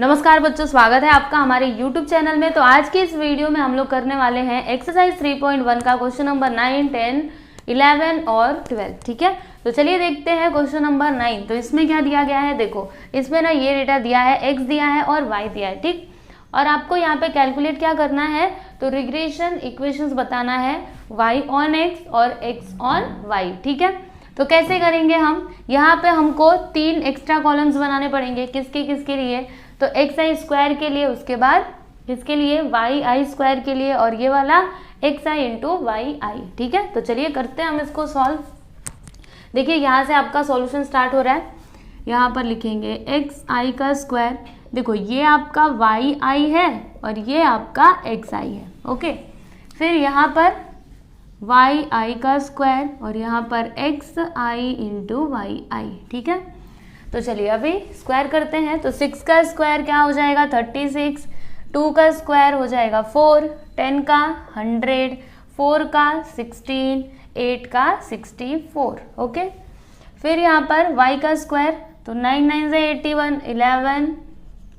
नमस्कार बच्चों, स्वागत है आपका हमारे YouTube चैनल में। तो आज के इस वीडियो में हम लोग करने वाले हैं एक्सरसाइज 3.1 का क्वेश्चन नंबर 9, 10, 11 और 12। ठीक है, तो चलिए देखते हैं क्वेश्चन नंबर 9। तो इसमें क्या दिया गया है, देखो इसमें ना ये डेटा दिया है, x दिया है और y दिया है। ठीक, और आपको यहाँ पे कैलकुलेट क्या करना है, तो रिग्रेशन इक्वेशंस बताना है y ऑन x और x ऑन y। ठीक है, तो कैसे करेंगे हम, यहाँ पे हमको 3 एक्स्ट्रा कॉलम्स बनाने पड़ेंगे। किसके किसके लिए, तो एक्स आई स्क्वायर के लिए, उसके बाद किसके लिए, वाई आई स्क्वायर के लिए, और ये वाला एक्स आई इंटू वाई आई। ठीक है, तो चलिए करते हैं हम इसको सॉल्व। देखिए यहाँ से आपका सॉल्यूशन स्टार्ट हो रहा है। यहाँ पर लिखेंगे एक्स आई का स्क्वायर, देखो ये आपका वाई आई है और ये आपका एक्स आई है। ओके, फिर यहाँ पर वाई आई का स्क्वायर और यहाँ पर एक्स आई इंटू वाई आई। ठीक है, तो चलिए अभी स्क्वायर करते हैं। तो 6 का स्क्वायर क्या हो जाएगा, 36, 2 का स्क्वायर हो जाएगा 4, 10 का 100, 4 का 16, 8 का 64। ओके, फिर यहाँ पर y का स्क्वायर, तो 9 9 से 81, 11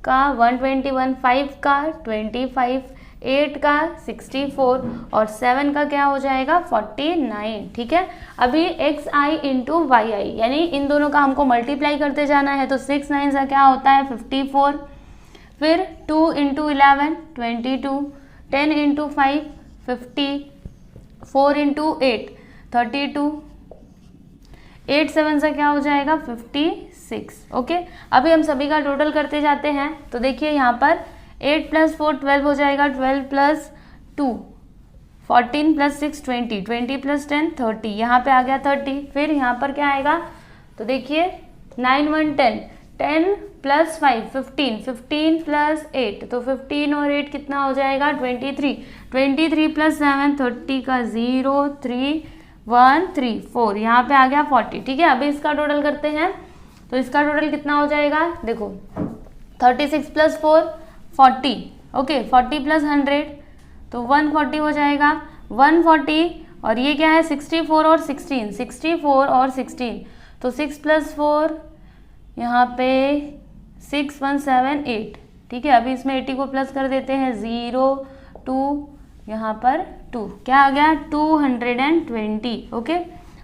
का 121, 5 का 25, 8 का 64 और 7 का क्या हो जाएगा 49। ठीक है, अभी एक्स आई इंटू वाई आई यानी इन दोनों का हमको मल्टीप्लाई करते जाना है। तो 6 9 का क्या होता है 54, फिर 2 इंटू 11 22, 10 इंटू 5 50, 4 इंटू 8 32, 8 7 से क्या हो जाएगा 56। ओके, अभी हम सभी का टोटल करते जाते हैं। तो देखिए यहाँ पर 8 + 4 12 हो जाएगा, 12 + 2 14 + 6 20, 20 + 10 30, यहाँ पे आ गया 30। फिर यहाँ पर क्या आएगा, तो देखिए 9 1 10, 10 + 5 15, 15 + 8, तो 15 और 8 कितना हो जाएगा 23, 23 + 7 30 का 0 3 1 3 4, यहाँ पे आ गया 40। ठीक है, अभी इसका टोटल करते हैं। तो इसका टोटल कितना हो जाएगा, देखो 36 + 4 40। ओके, 40 + 100 तो 140 हो जाएगा, 140 और ये क्या है 64 और 16, 64 और 16, तो 6 + 4 यहाँ पे 6 1 7 8। ठीक है, अभी इसमें 80 को प्लस कर देते हैं, 0 2 यहाँ पर 2, क्या आ गया 220। ओके,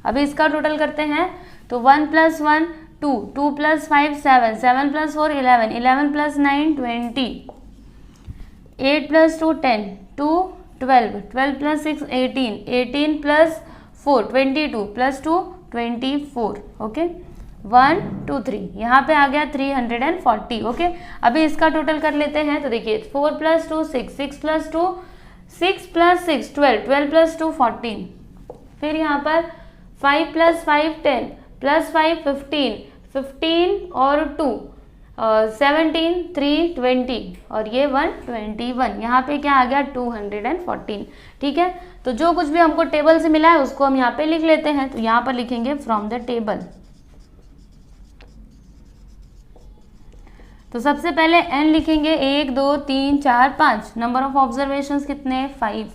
अभी इसका टोटल करते हैं। तो 1 + 1 2, 2 + 5 7, 7 + 4 11, 11 + 9 20, 8 + 2 10, 2 12, 12 + 6 18, 18 + 4 22 + 2 24। ओके, 1 2 3, यहाँ पे आ गया 340। ओके, अभी इसका टोटल कर लेते हैं। तो देखिए 4 + 2 6, 6 + 2 6 + 6 12, 12 + 2 14, फिर यहाँ पर 5 + 5 10 + 5 15, 15 और 2 17 3 20 और ये 121, यहाँ पे क्या आ गया 214। ठीक है, तो जो कुछ भी हमको टेबल से मिला है उसको हम यहाँ पे लिख लेते हैं। तो यहाँ पर लिखेंगे फ्रॉम द टेबल। तो सबसे पहले n लिखेंगे, 1 2 3 4 5, नंबर ऑफ ऑब्जर्वेशंस कितने 5,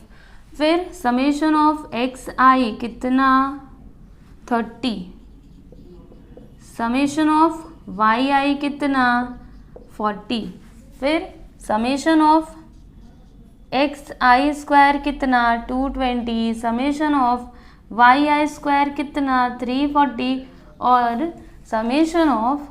फिर समेशन ऑफ एक्स आई कितना 30, समेशन ऑफ वाई आई कितना 40, फिर summation of x i square कितना 220, summation of Y I square कितना 340 और summation of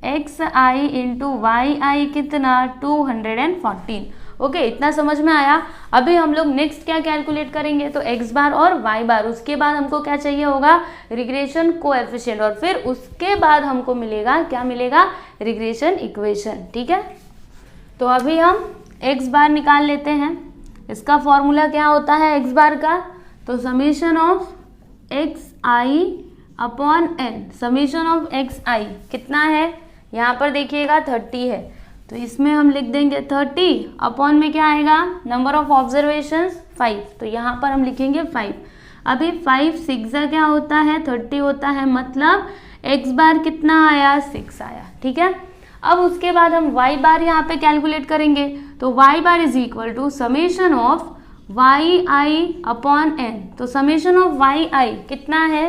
x I into Y आई कितना 214। ओके, इतना समझ में आया। अभी हम लोग नेक्स्ट क्या कैलकुलेट करेंगे, तो एक्स बार और वाई बार, उसके बाद हमको क्या चाहिए होगा रिग्रेशन कोएफिशिएंट, और फिर उसके बाद हमको मिलेगा क्या मिलेगा रिग्रेशन इक्वेशन। ठीक है, तो अभी हम एक्स बार निकाल लेते हैं। इसका फॉर्मूला क्या होता है एक्स बार का, तो summation of x i upon n, summation of x i कितना है, यहाँ पर देखिएगा 30 है, तो इसमें हम लिख देंगे 30 अपॉन में क्या आएगा नंबर ऑफ ऑब्जर्वेशंस 5, तो यहाँ पर हम लिखेंगे 5। अभी 5 6 क्या होता है 30 होता है, मतलब x बार कितना आया 6 आया। ठीक है, अब उसके बाद हम y बार यहाँ पे कैलकुलेट करेंगे। तो y bar is equal to summation of Y I upon N, तो समेशन ऑफ वाई आई कितना है,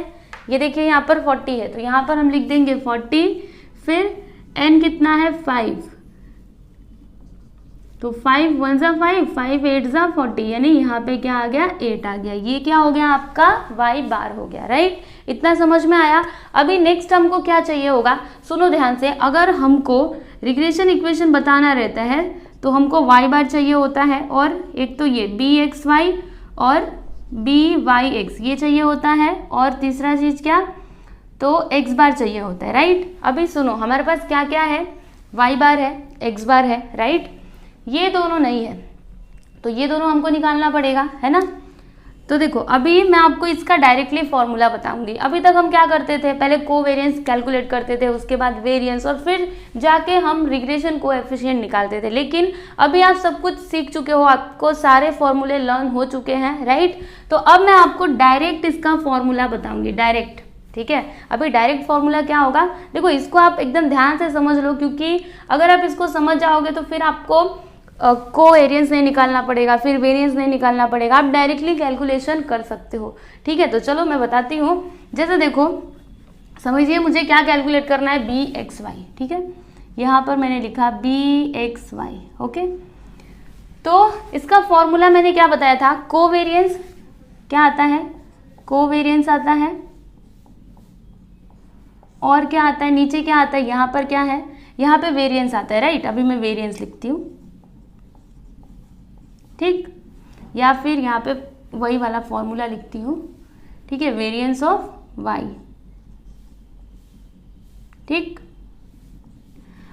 ये देखिए यहाँ पर 40 है, तो यहाँ पर हम लिख देंगे 40, फिर n कितना है 5, तो 5 1 जा 5, 5 8 जा 40, यानी यहाँ पे क्या आ गया 8 आ गया। ये क्या हो गया आपका y बार हो गया, राइट। इतना समझ में आया। अभी नेक्स्ट हमको क्या चाहिए होगा, सुनो ध्यान से। अगर हमको रिग्रेशन इक्वेशन बताना रहता है तो हमको y बार चाहिए होता है, और एक तो ये bxy और byx ये चाहिए होता है, और तीसरा चीज क्या, तो x बार चाहिए होता है, राइट। अभी सुनो, हमारे पास क्या क्या है, y बार है, x बार है, राइट। ये दोनों नहीं है तो ये दोनों हमको निकालना पड़ेगा, है ना। तो देखो अभी मैं आपको इसका डायरेक्टली फॉर्मूला बताऊंगी। अभी तक हम क्या करते थे, पहले कोवेरिएंस कैलकुलेट करते थे, उसके बाद वेरिएंस, और फिर जाके हम रिग्रेशन कोएफिशिएंट निकालते थे। लेकिन अभी आप सब कुछ सीख चुके हो, आपको सारे फॉर्मूले लर्न हो चुके हैं, राइट। तो अब मैं आपको डायरेक्ट इसका फॉर्मूला बताऊंगी, डायरेक्ट, ठीक है। अभी डायरेक्ट फॉर्मूला क्या होगा, देखो इसको आप एकदम ध्यान से समझ लो, क्योंकि अगर आप इसको समझ जाओगे तो फिर आपको कोवेरिएंस नहीं निकालना पड़ेगा, फिर वेरिएंस नहीं निकालना पड़ेगा, आप डायरेक्टली कैलकुलेशन कर सकते हो, ठीक है। तो चलो मैं बताती हूँ। जैसे देखो समझिए, मुझे क्या कैलकुलेट करना है, bxy, ठीक है। यहाँ पर मैंने लिखा bxy, ओके। तो इसका फॉर्मूला मैंने क्या बताया था, कोवेरिएंस क्या आता है, कोवेरिएंस आता है, और क्या आता है, नीचे क्या आता है, यहाँ पर क्या है, यहाँ पे वेरिएंस आता है, राइट। अभी मैं वेरिएंस लिखती हूँ, ठीक, या फिर यहाँ पे वही वाला फॉर्मूला लिखती हूँ, ठीक है, वेरिएंस ऑफ y, ठीक।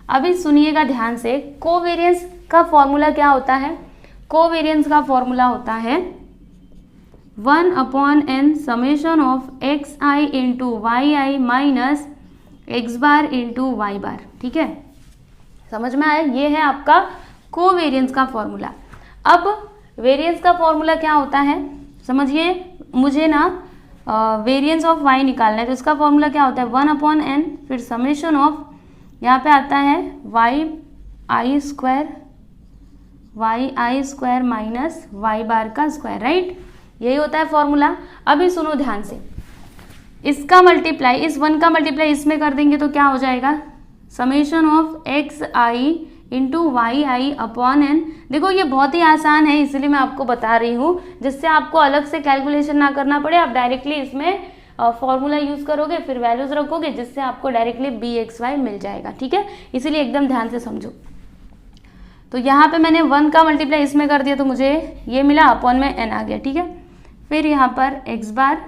अभी सुनिएगा ध्यान से, कोवेरिएंस का फॉर्मूला क्या होता है, कोवेरिएंस का फॉर्मूला होता है 1/n summation of xi into yi minus x bar into y बार, ठीक है। समझ में आया, ये है आपका कोवेरिएंस का फॉर्मूला। अब वेरिएंस का फॉर्मूला क्या होता है, समझिए, मुझे ना वेरिएंस ऑफ y निकालना है, तो इसका फॉर्मूला क्या होता है 1/n, फिर समेशन ऑफ, यहाँ पे आता है yi स्क्वायर माइनस y बार का स्क्वायर, राइट। यही होता है फॉर्मूला। अभी सुनो ध्यान से, इसका मल्टीप्लाई, इस 1 का मल्टीप्लाई इसमें कर देंगे तो क्या हो जाएगा, summation of xi into yi upon n। देखो ये बहुत ही आसान है, इसलिए मैं आपको बता रही हूँ, जिससे आपको अलग से कैलकुलेशन ना करना पड़े। आप डायरेक्टली इसमें फॉर्मूला यूज करोगे, फिर वैल्यूज रखोगे, जिससे आपको डायरेक्टली bxy मिल जाएगा, ठीक है। इसीलिए एकदम ध्यान से समझो। तो यहाँ पे मैंने 1 का मल्टीप्लाई इसमें कर दिया तो मुझे ये मिला, अपॉन में n आ गया, ठीक है। फिर यहाँ पर x बार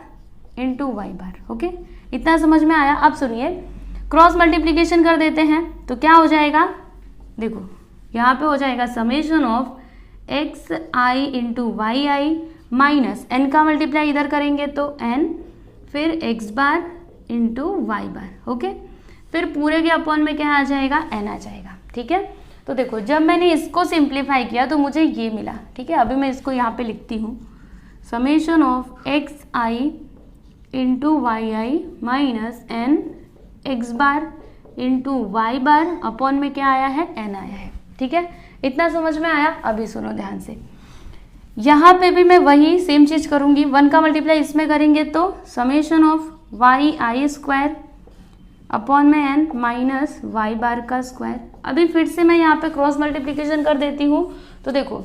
इंटू y बार, ओके। इतना समझ में आया। अब सुनिए, क्रॉस मल्टीप्लीकेशन कर देते हैं तो क्या हो जाएगा, देखो यहाँ पे हो जाएगा summation of xi into yi minus n का मल्टीप्लाई इधर करेंगे तो n, फिर x बार इंटू y बार, ओके। फिर पूरे के अपॉन में क्या आ जाएगा, n आ जाएगा, ठीक है। तो देखो जब मैंने इसको सिंप्लीफाई किया तो मुझे ये मिला, ठीक है। अभी मैं इसको यहाँ पे लिखती हूँ, summation of xi into yi minus n x bar into y bar upon में क्या आया है, n आया है, ठीक है। इतना समझ में आया। अभी सुनो ध्यान से, यहाँ पे भी मैं वही सेम चीज करूंगी। 1 का मल्टीप्लाई इसमें करेंगे तो summation of yi square upon में n माइनस y बार का स्क्वायर। अभी फिर से मैं यहाँ पे क्रॉस मल्टीप्लीकेशन कर देती हूँ, तो देखो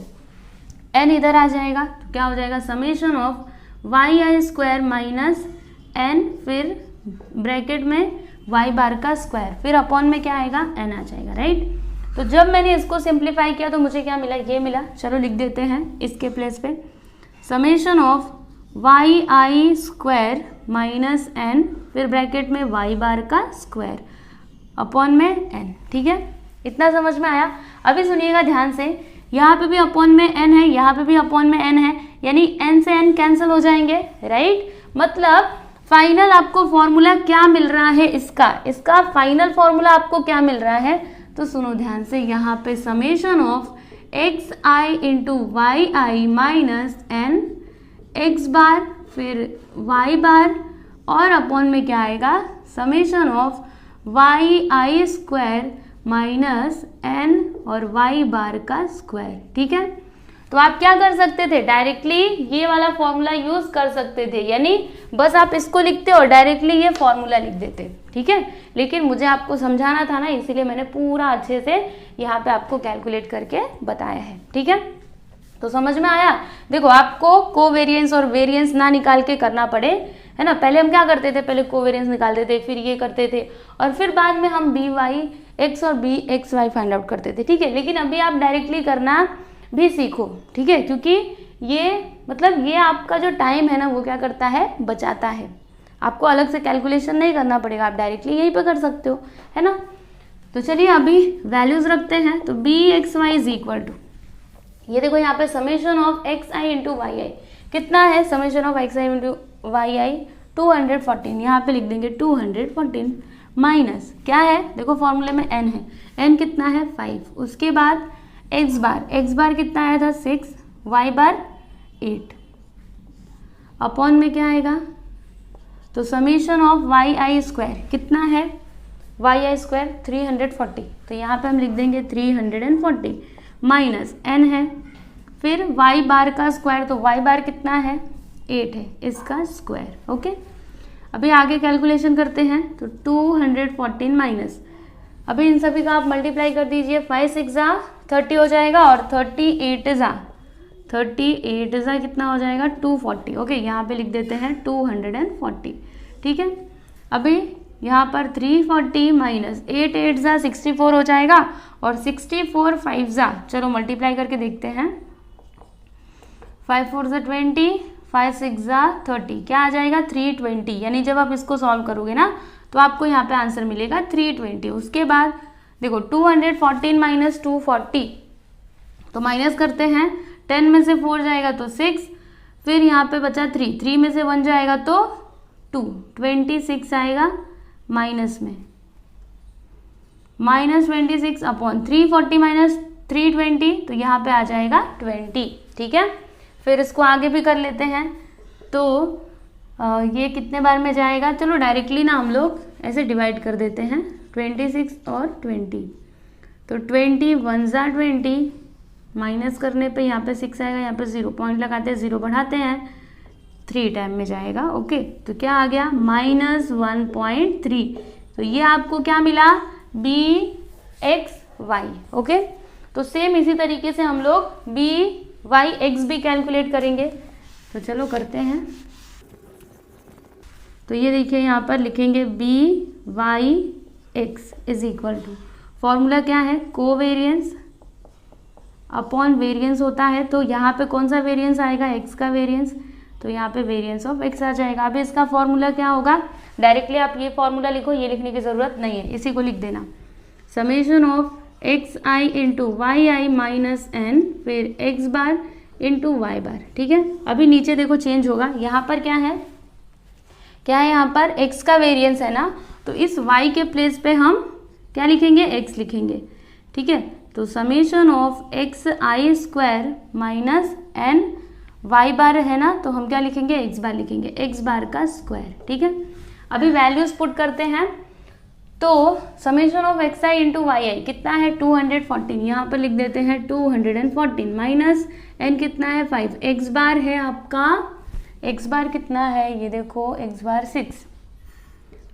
n इधर आ जाएगा तो क्या हो जाएगा, summation of yi square minus n, फिर ब्रैकेट में y बार का स्क्वायर, फिर अपॉन में क्या आएगा, n आ जाएगा, राइट। तो जब मैंने इसको सिंप्लीफाई किया तो मुझे क्या मिला, ये मिला। चलो लिख देते हैं इसके प्लेस पे, summation of yi square minus n, फिर ब्रैकेट में y बार का स्क्वायर अपॉन में n, ठीक है। इतना समझ में आया। अभी सुनिएगा ध्यान से, यहाँ पे भी अपॉन में n है, यहाँ पे भी अपॉन में n है, यानी n से n कैंसिल हो जाएंगे, राइट। मतलब फाइनल आपको फॉर्मूला क्या मिल रहा है, इसका फाइनल फॉर्मूला आपको क्या मिल रहा है, तो सुनो ध्यान से, यहाँ पे summation of xi into yi minus n x बार, फिर y बार, और अपॉन में क्या आएगा, summation of yi square minus n और y बार का स्क्वायर, ठीक है। तो आप क्या कर सकते थे, डायरेक्टली ये वाला फॉर्मूला यूज कर सकते थे, यानी बस आप इसको लिखते और डायरेक्टली ये फॉर्मूला लिख देते, ठीक है। लेकिन मुझे आपको समझाना था ना, इसीलिए मैंने पूरा अच्छे से यहाँ पे आपको कैलकुलेट करके बताया है, ठीक है। तो समझ में आया। देखो आपको कोवेरिएंस और वेरिएंस ना निकाल के करना पड़े, है ना। पहले हम क्या करते थे, पहले कोवेरिएंस निकालते थे, फिर ये करते थे, और फिर बाद में हम बी वाई एक्स और B x Y find out करते थे, ठीक है। लेकिन अभी आप डायरेक्टली करना भी सीखो, ठीक है, क्योंकि ये मतलब ये आपका जो टाइम है ना वो क्या करता है, बचाता है। आपको अलग से कैलकुलेशन नहीं करना पड़ेगा, आप डायरेक्टली यहीं पे कर सकते हो, है ना। तो चलिए अभी वैल्यूज रखते हैं। तो b x y is equal to, ये देखो यहाँ पे summation of x I into Y आई कितना है, summation of x I into Y i 214, यहाँ पे लिख देंगे 214 माइनस क्या है, देखो फॉर्मूले में n है, n कितना है 5, उसके बाद x बार कितना आया था 6, y बार 8, अपॉन में क्या आएगा, तो summation of Y I square कितना है, वाई आई स्क्वायर 340, तो यहाँ पे हम लिख देंगे 340 माइनस n है, फिर y बार का स्क्वायर, तो y बार कितना है 8 है, इसका स्क्वायर, ओके। अभी आगे कैलकुलेशन करते हैं। तो 214 माइनस, अभी इन सभी का आप मल्टीप्लाई कर दीजिए, 5 6 जा 30 हो जाएगा, और 38 जा कितना हो जाएगा 240, ओके। यहाँ पे लिख देते हैं 240, ठीक है। अभी यहाँ पर 340 माइनस 8 8 जा 64 हो जाएगा, और 64 5 जा, चलो मल्टीप्लाई करके देखते हैं, 5 4 जा 20, 5 6 जा 30, क्या आ जाएगा 320, यानी जब आप इसको सॉल्व करोगे ना तो आपको यहाँ पे आंसर मिलेगा 320। उसके बाद देखो 214 माइनस 240, तो माइनस करते हैं, 10 में से 4 जाएगा तो 6, फिर यहाँ पे बचा 3 में से 1 जाएगा तो 2, 26 आएगा माइनस में, माइनस 26 अपॉन 340 माइनस 320, तो यहाँ पे आ जाएगा 20, ठीक है। फिर इसको आगे भी कर लेते हैं। तो ये कितने बार में जाएगा, चलो डायरेक्टली ना हम लोग ऐसे डिवाइड कर देते हैं, 26 और 20, तो 21 जा 20, माइनस करने पे यहाँ पे 6 आएगा, यहाँ पे 0 पॉइंट लगाते हैं, 0 बढ़ाते हैं, 3 टाइम में जाएगा, ओके। तो क्या आ गया -1.3, तो ये आपको क्या मिला बी एक्स वाई, ओके। तो सेम इसी तरीके से हम लोग बी वाई एक्स भी कैलकुलेट करेंगे, तो चलो करते हैं। तो ये देखिए यहाँ पर लिखेंगे B Y X is equal to, formula क्या है, कोवेरिएंस अपॉन वेरिएंस होता है, तो यहाँ पे कौन सा वेरिएंस आएगा, एक्स का वेरिएंस, तो यहाँ पे वेरिएंस ऑफ एक्स आ जाएगा। अभी इसका फॉर्मूला क्या होगा, डायरेक्टली आप ये फॉर्मूला लिखो, ये लिखने की ज़रूरत नहीं है, इसी को लिख देना, summation of x I into Y I minus N, फिर x bar into Y bar, ठीक है। अभी नीचे देखो चेंज होगा, यहाँ पर क्या है यहाँ पर x का वेरिएंस है ना, तो इस y के प्लेस पे हम क्या लिखेंगे, x लिखेंगे, ठीक है। तो summation of x i square minus n, y bar है ना, तो हम क्या लिखेंगे, x बार लिखेंगे, x बार का स्क्वायर, ठीक है। अभी वैल्यूज पुट करते हैं। तो summation of x I into Y आई कितना है 214, यहाँ पर लिख देते हैं 214 माइनस एन कितना है 5, एक्स बार है आपका, एक्स बार कितना है ये देखो, एक्स बार 6,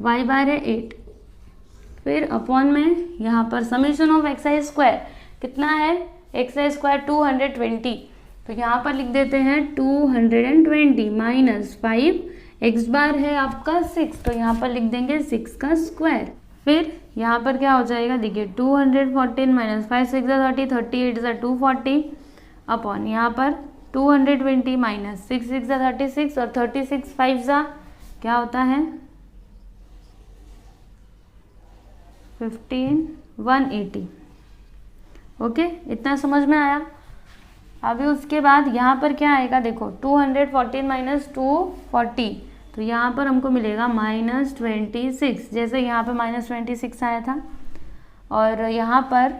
वाई बार है 8, फिर अपॉन में यहाँ पर summation of x i square कितना है, एक्स आई स्क्वायर 220, तो यहाँ पर लिख देते हैं 220 माइनस 5, एक्स बार है आपका 6, तो यहाँ पर लिख देंगे 6 का स्क्वायर, फिर यहाँ पर क्या हो जाएगा, देखिए 214 माइनस 5 6 30, 38 240 अपॉन यहाँ पर 220 माइनस 6 6 36, और 36 5 क्या होता है 15 180, ओके। इतना समझ में आया। अभी उसके बाद यहाँ पर क्या आएगा, देखो 214 माइनस 240, तो यहाँ पर हमको मिलेगा -26, जैसे यहाँ पे -26 आया था, और यहाँ पर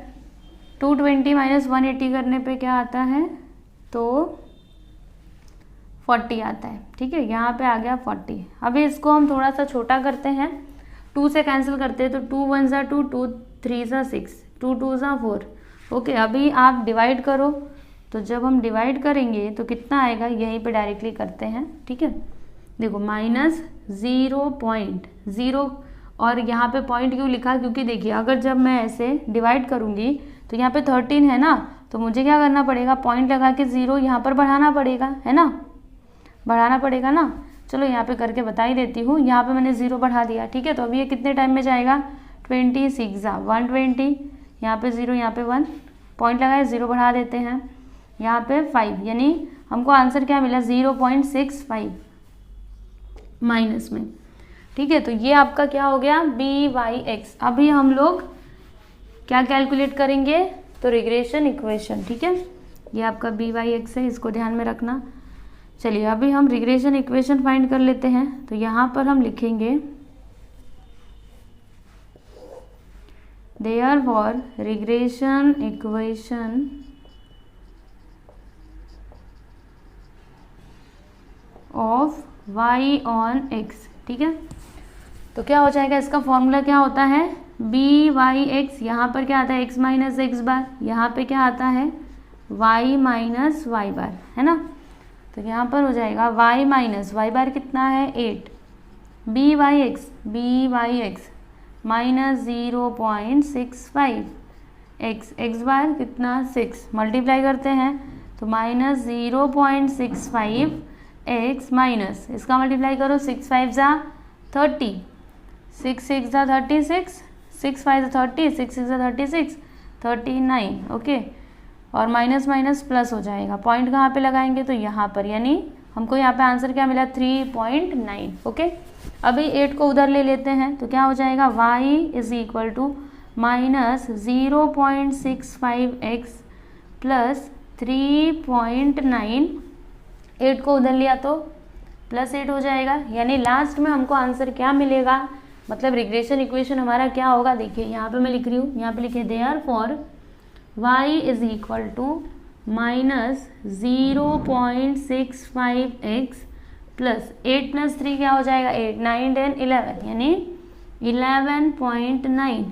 220 माइनस 180 करने पे क्या आता है, तो 40 आता है, ठीक है। यहाँ पे आ गया 40। अभी इसको हम थोड़ा सा छोटा करते हैं, 2 से कैंसिल करते हैं, तो 2 1 जा 2, 2 3 जा 6, 2 2 जा 4, ओके। अभी आप डिवाइड करो, तो जब हम डिवाइड करेंगे तो कितना आएगा, यहीं पे डायरेक्टली करते हैं, ठीक है। देखो -0.0 और यहाँ पे पॉइंट क्यों लिखा, क्योंकि देखिए अगर जब मैं ऐसे डिवाइड करूँगी तो यहाँ पे 13 है ना, तो मुझे क्या करना पड़ेगा, पॉइंट लगा के 0 यहाँ पर बढ़ाना पड़ेगा, है ना, बढ़ाना पड़ेगा ना। चलो यहाँ पे करके बता ही देती हूँ। यहाँ पे मैंने 0 बढ़ा दिया, ठीक है। तो अभी ये कितने टाइम में जाएगा, 26 120, यहाँ पे 0 यहाँ पे 1, पॉइंट लगाए 0 बढ़ा देते हैं, यहाँ पे 5, यानी हमको आंसर क्या मिला 0.65 माइनस में, ठीक है। तो ये आपका क्या हो गया BY(x). अभी हम लोग क्या कैलकुलेट करेंगे, तो रिग्रेशन इक्वेशन, ठीक है। ये आपका BY(x) है, इसको ध्यान में रखना। चलिए अभी हम रिग्रेशन इक्वेशन फाइंड कर लेते हैं। तो यहाँ पर हम लिखेंगे therefore regression equation of y(x), ठीक है। तो क्या हो जाएगा, इसका फॉर्मूला क्या होता है, BY(x), यहाँ पर क्या आता है x माइनस एक्स बार, यहाँ पे क्या आता है y माइनस वाई बार, है ना। तो यहाँ पर हो जाएगा y माइनस वाई बार कितना है 8, BY(x) माइनस 0.65 x बार कितना 6, मल्टीप्लाई करते हैं तो माइनस 0.65 x माइनस, इसका मल्टीप्लाई करो 6 5 जा 30, 6 6 जा 36, 6 5 जा 30, 6 6 जा 36, 39, ओके। और माइनस माइनस प्लस हो जाएगा, पॉइंट कहाँ पे लगाएंगे, तो यहाँ पर, यानी हमको यहाँ पे आंसर क्या मिला 3.9, ओके। अभी 8 को उधर ले लेते हैं तो क्या हो जाएगा y is equal to minus 0.65 x plus 3.9, 8 को उधर लिया तो प्लस 8 हो जाएगा, यानी लास्ट में हमको आंसर क्या मिलेगा, मतलब रिग्रेशन इक्वेशन हमारा क्या होगा। देखिए यहाँ पे मैं लिख रही हूँ, यहाँ पे लिखे therefore y is equal to minus 0.65 x plus 8 plus 3 क्या हो जाएगा 8, 9 10 11, यानी 11.9।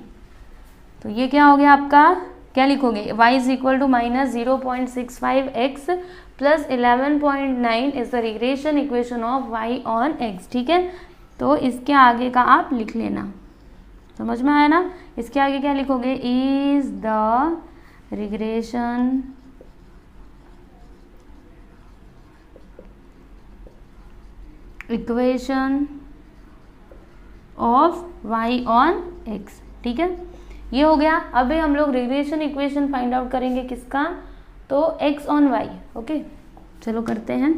तो ये क्या हो गया आपका, क्या लिखोगे, y is equal to minus 0.65 x plus 11.9 is the regression equation of y on x, ठीक है। तो इसके आगे का आप लिख लेना, समझ में आया ना। इसके आगे क्या लिखोगे, is the regression equation of y on x, ठीक है। ये हो गया। अभी हम लोग रिग्रेशन इक्वेशन फाइंड आउट करेंगे किसका, तो x ऑन y, ओके। चलो करते हैं।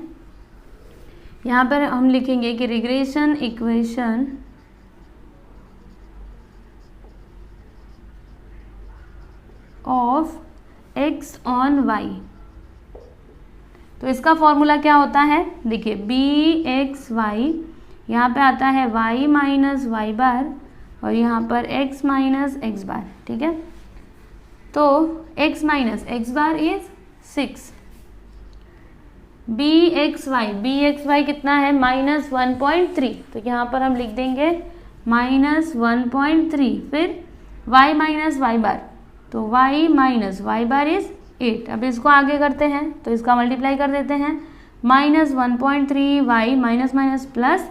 यहाँ पर हम लिखेंगे कि regression equation of x on y, तो इसका फॉर्मूला क्या होता है, देखिए BXY, यहाँ पे आता है y माइनस वाई बार और यहाँ पर x माइनस एक्स बार, ठीक है। तो x minus x bar is 6, BXY कितना है माइनस 1.3, तो यहाँ पर हम लिख देंगे माइनस 1.3, फिर y माइनस वाई बार, तो y minus y bar is 8। अब इसको आगे करते हैं तो इसका मल्टीप्लाई कर देते हैं, minus 1.3 y minus minus plus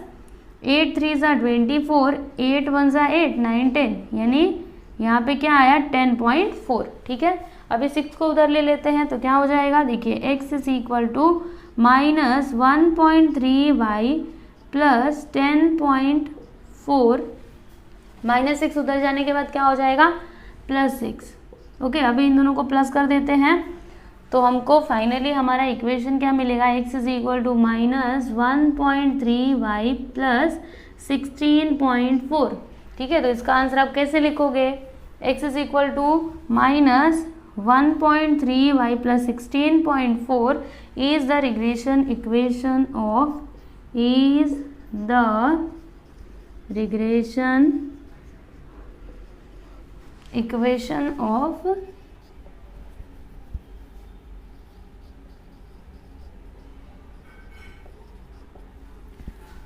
8 3 ज़ा 24, 8 1 ज़ा 8, 9 10, यानी यहाँ पे क्या आया 10.4, ठीक है। अभी 6 को उधर ले लेते हैं तो क्या हो जाएगा, देखिए x is equal to minus 1.3 y plus 10.4, minus 6 उधर जाने के बाद क्या हो जाएगा प्लस 6, ओके। अभी इन दोनों को प्लस कर देते हैं तो हमको फाइनली हमारा इक्वेशन क्या मिलेगा, x is equal to minus 1.3 y plus 16.4, ठीक है। तो इसका आंसर आप कैसे लिखोगे, x is equal to minus 1.3 y plus 16.4 is the regression equation of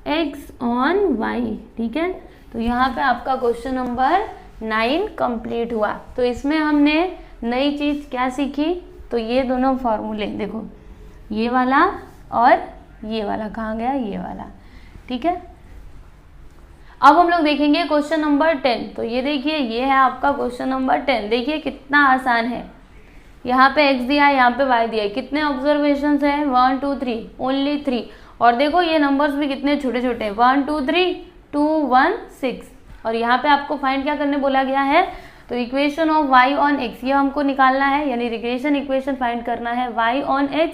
x on y, ठीक है। तो यहाँ पे आपका क्वेश्चन नंबर 9 कंप्लीट हुआ। तो इसमें हमने नई चीज क्या सीखी, तो ये दोनों फॉर्मूले देखो, ये वाला और ये वाला कहाँ गया, ये वाला, ठीक है। अब हम लोग देखेंगे क्वेश्चन नंबर 10। तो ये देखिए, ये है आपका क्वेश्चन नंबर 10। देखिए कितना आसान है। यहाँ पे x दिया है, यहाँ पे y दिया है। कितने ऑब्जर्वेशन है, 1 2 3, ओनली 3। और देखो ये नंबर्स भी कितने छोटे छोटे, 1 2 3 2 1 6। और यहाँ पे आपको फाइंड क्या करने बोला गया है, तो equation of y on x, ये हमको निकालना है, यानी रिग्रेशन इक्वेशन फाइंड करना है y ऑन x।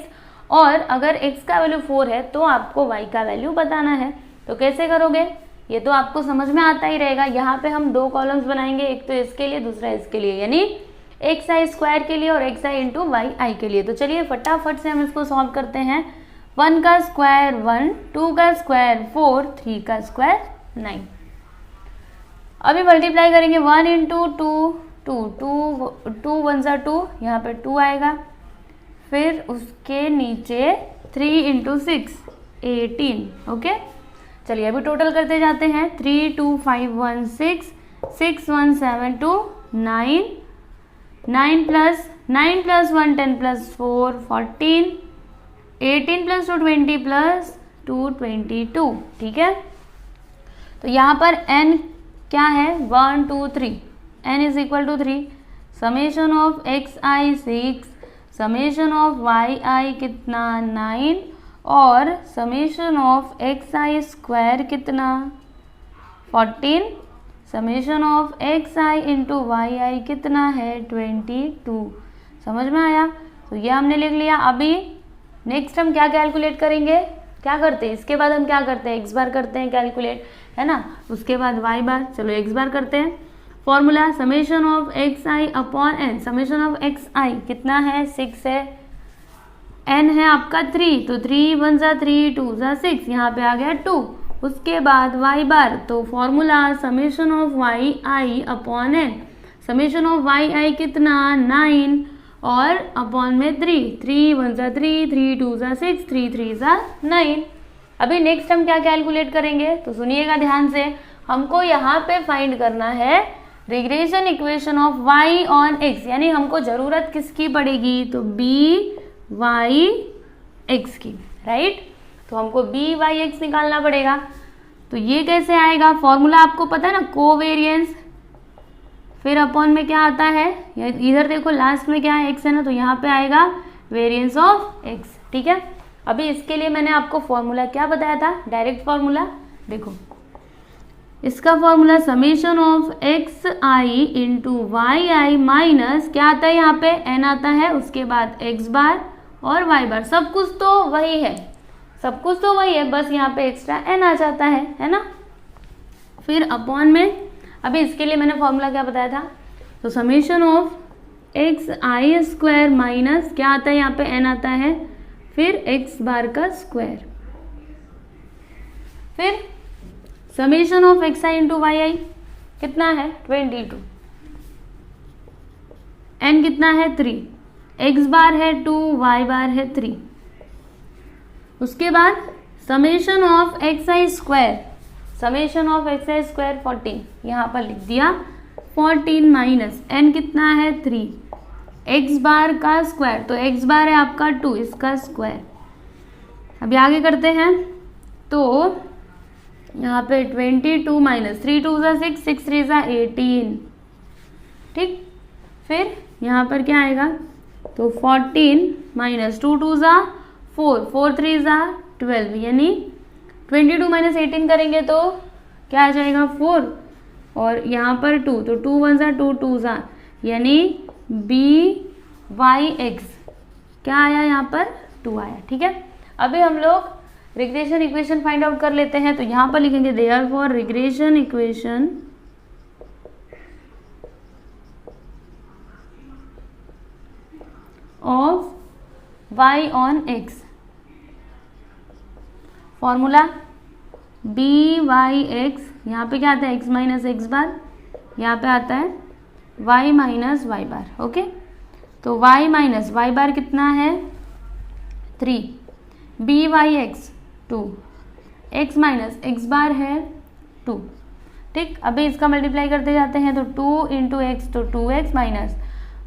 और अगर x का वैल्यू 4 है तो आपको y का वैल्यू बताना है। तो कैसे करोगे, ये तो आपको समझ में आता ही रहेगा। यहाँ पे हम दो कॉलम्स बनाएंगे, एक तो इसके लिए, दूसरा इसके लिए, यानी xi स्क्वायर के लिए और xi इंटू yi के लिए। तो चलिए फटाफट से हम इसको सॉल्व करते हैं। 1 का स्क्वायर 1, 2 का स्क्वायर 4, 3 का स्क्वायर 9। अभी मल्टीप्लाई करेंगे 1 इंटू 2, 2 1 सा 2, यहाँ पे 2 आएगा। फिर उसके नीचे 3 इंटू 6, 18। ओके, चलिए अभी टोटल करते जाते हैं। 3 2 5 1 6, 6 1 7 2 9, 9 प्लस 1 10 प्लस 4 14, 18 प्लस 2 20 प्लस 2 22। ठीक है, तो यहाँ पर n क्या है, 1 2 3, n is equal to 3। Summation of xi 6, summation of yi कितना 9, और समेशन ऑफ xi स्क्वायर कितना 14, summation of xi into yi कितना है 22। समझ में आया, तो ये हमने लिख लिया। अभी नेक्स्ट हम क्या कैलकुलेट करेंगे, क्या करते हैं इसके बाद हम क्या करते हैं, x बार करते हैं कैलकुलेट, है ना, उसके बाद y बार। चलो x बार करते हैं। Formula summation of xi upon n, summation of xi कितना है 6 है, n है आपका 3, तो 3 1 सा 3, 2 सा 6, यहाँ पे आ गया 2। उसके बाद y बार, तो formula summation of yi upon n, summation of yi कितना 9 और अपॉन में 3, 3 1 सा 3, 3 2 सा 6, 3 3 सा 9। अभी नेक्स्ट हम क्या कैलकुलेट करेंगे, तो सुनिएगा ध्यान से। हमको यहाँ पे फाइंड करना है regression equation of y on x, यानी हमको जरूरत किसकी पड़ेगी, तो by x की, राइट। तो हमको by x निकालना पड़ेगा। तो ये कैसे आएगा, फॉर्मूला आपको पता है ना, कोवेरियंस, फिर अपॉन में क्या आता है, इधर देखो लास्ट में क्या है x है ना, तो यहाँ पे आएगा वेरिएंस ऑफ x। ठीक है, अभी इसके लिए मैंने आपको फॉर्मूला क्या बताया था, डायरेक्ट फॉर्मूला देखो, इसका formula summation of x I into Y I minus क्या आता है, यहाँ पे n आता है, उसके बाद x बार और y बार, सब कुछ तो वही है, सब कुछ तो वही है, बस यहाँ पे एक्स्ट्रा n आ जाता है ना। फिर अपॉन में, अभी इसके लिए मैंने फॉर्मूला क्या बताया था, तो summation of x i square minus क्या आता है, यहाँ पे n आता है, फिर x बार का स्क्वायर, फिर summation of x I into Y आई कितना है 22, n कितना है 3, x बार है 2, y बार है 3। उसके बाद summation of x i square, summation of x i square 14, यहाँ पर लिख दिया 14 माइनस n कितना है 3, x बार का स्क्वायर, तो x बार है आपका 2, इसका स्क्वायर। अभी आगे करते हैं, तो यहाँ पे 22 माइनस 3 2 सा 6, 6 3 सा 18। ठीक, फिर यहाँ पर क्या आएगा, तो 14 माइनस 2 2 सा 4, 4 3 सा 12, यानी 22 माइनस 18 करेंगे तो क्या आ जाएगा 4, और यहाँ पर 2, तो 2 1 सा 2, 2 सा, यानी by(x) क्या आया, यहाँ पर 2 आया। ठीक है, अभी हम लोग रिग्रेशन इक्वेशन फाइंड आउट कर लेते हैं। तो यहाँ पर लिखेंगे therefore regression equation of y on x, formula by(x), यहाँ पे क्या आता है x माइनस एक्स बार, यहाँ पे आता है y माइनस वाई बार। ओके, तो y माइनस वाई बार कितना है 3, by(x) 2, x माइनस एक्स बार है 2। ठीक, अभी इसका मल्टीप्लाई करते जाते हैं, तो 2 इंटू एक्स, तो 2x माइनस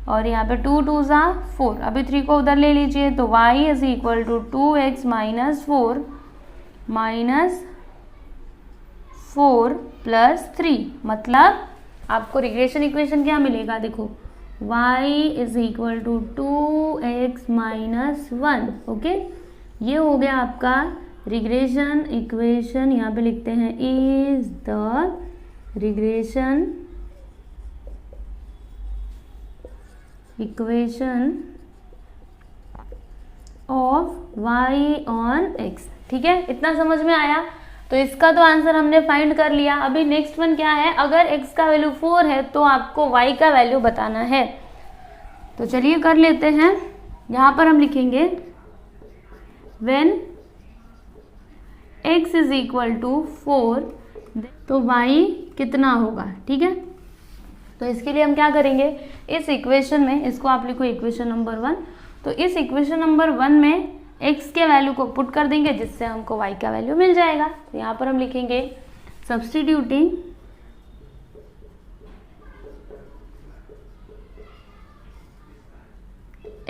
और यहाँ पे 2 2 ज़ा 4, अभी 3 को उधर ले लीजिए, तो y is equal to 2x minus 4 plus 3, मतलब आपको रिग्रेशन इक्वेशन क्या मिलेगा, देखो y is equal to 2x minus 1। Okay, ये हो गया आपका रिग्रेशन इक्वेशन। यहाँ पे लिखते हैं is the regression equation of y on x। ठीक है, इतना समझ में आया। तो इसका तो आंसर हमने फाइंड कर लिया। अभी नेक्स्ट वन क्या है, अगर x का वैल्यू 4 है तो आपको y का वैल्यू बताना है। तो चलिए कर लेते हैं। यहाँ पर हम लिखेंगे when x is equal to 4 तो y कितना होगा। ठीक है, तो इसके लिए हम क्या करेंगे, इस इक्वेशन में, इसको आप लिखो इक्वेशन नंबर 1, तो इस इक्वेशन नंबर 1 में x के वैल्यू को पुट कर देंगे जिससे हमको y का वैल्यू मिल जाएगा। तो यहाँ पर हम लिखेंगे substituting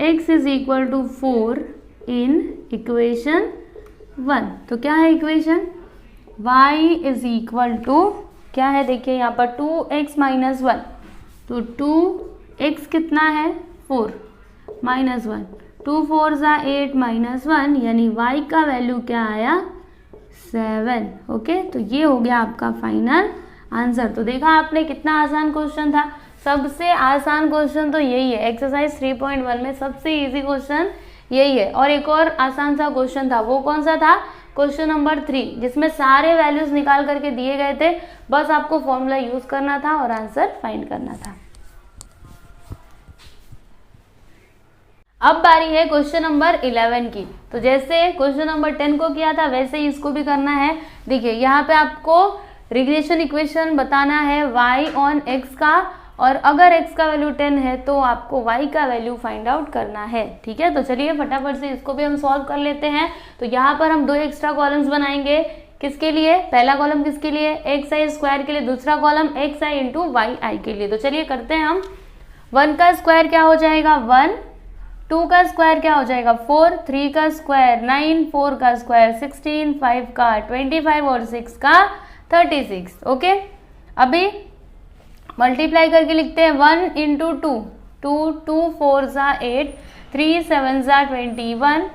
x is equal to 4 in equation 1। तो क्या है equation, y is equal to क्या है, देखिए यहाँ पर 2x माइनस 1, तो 2x कितना है 4 माइनस 1, 2 4 ज़ा 8 माइनस 1, यानी y का वैल्यू क्या आया 7। ओके, तो ये हो गया आपका फाइनल आंसर। तो देखा आपने कितना आसान क्वेश्चन था, सबसे आसान क्वेश्चन तो यही है। एक्सरसाइज 3.1 में सबसे इजी क्वेश्चन यही है। और एक और आसान सा क्वेश्चन था, वो कौन सा था, क्वेश्चन नंबर 3, जिसमें सारे वैल्यूज निकाल करके दिए गए थे, बस आपको फॉर्मूला यूज करना था और आंसर फाइंड करना था। अब बारी है क्वेश्चन नंबर 11 की। तो जैसे क्वेश्चन नंबर 10 को किया था वैसे ही इसको भी करना है। देखिए यहाँ पे आपको रिग्रेशन इक्वेशन बताना है y ऑन x का, और अगर x का वैल्यू 10 है तो आपको y का वैल्यू फाइंड आउट करना है। ठीक है, तो चलिए फटाफट से इसको भी हम सॉल्व कर लेते हैं। तो यहाँ पर हम 2 एक्स्ट्रा कॉलम्स बनाएंगे। किसके लिए, पहला कॉलम किसके लिए, xi स्क्वायर के लिए, दूसरा कॉलम xi इंटू yi के लिए। तो चलिए करते हैं हम। 1 का स्क्वायर क्या हो जाएगा 1, 2 का स्क्वायर क्या हो जाएगा 4, 3 का स्क्वायर 9, 4 का स्क्वायर 16, 5 का 25 और 6 का 36। ओके, अभी मल्टीप्लाई करके लिखते हैं 1 इंटू 2, 2 4 ज़ा 8, 3 7 ज़ा 21,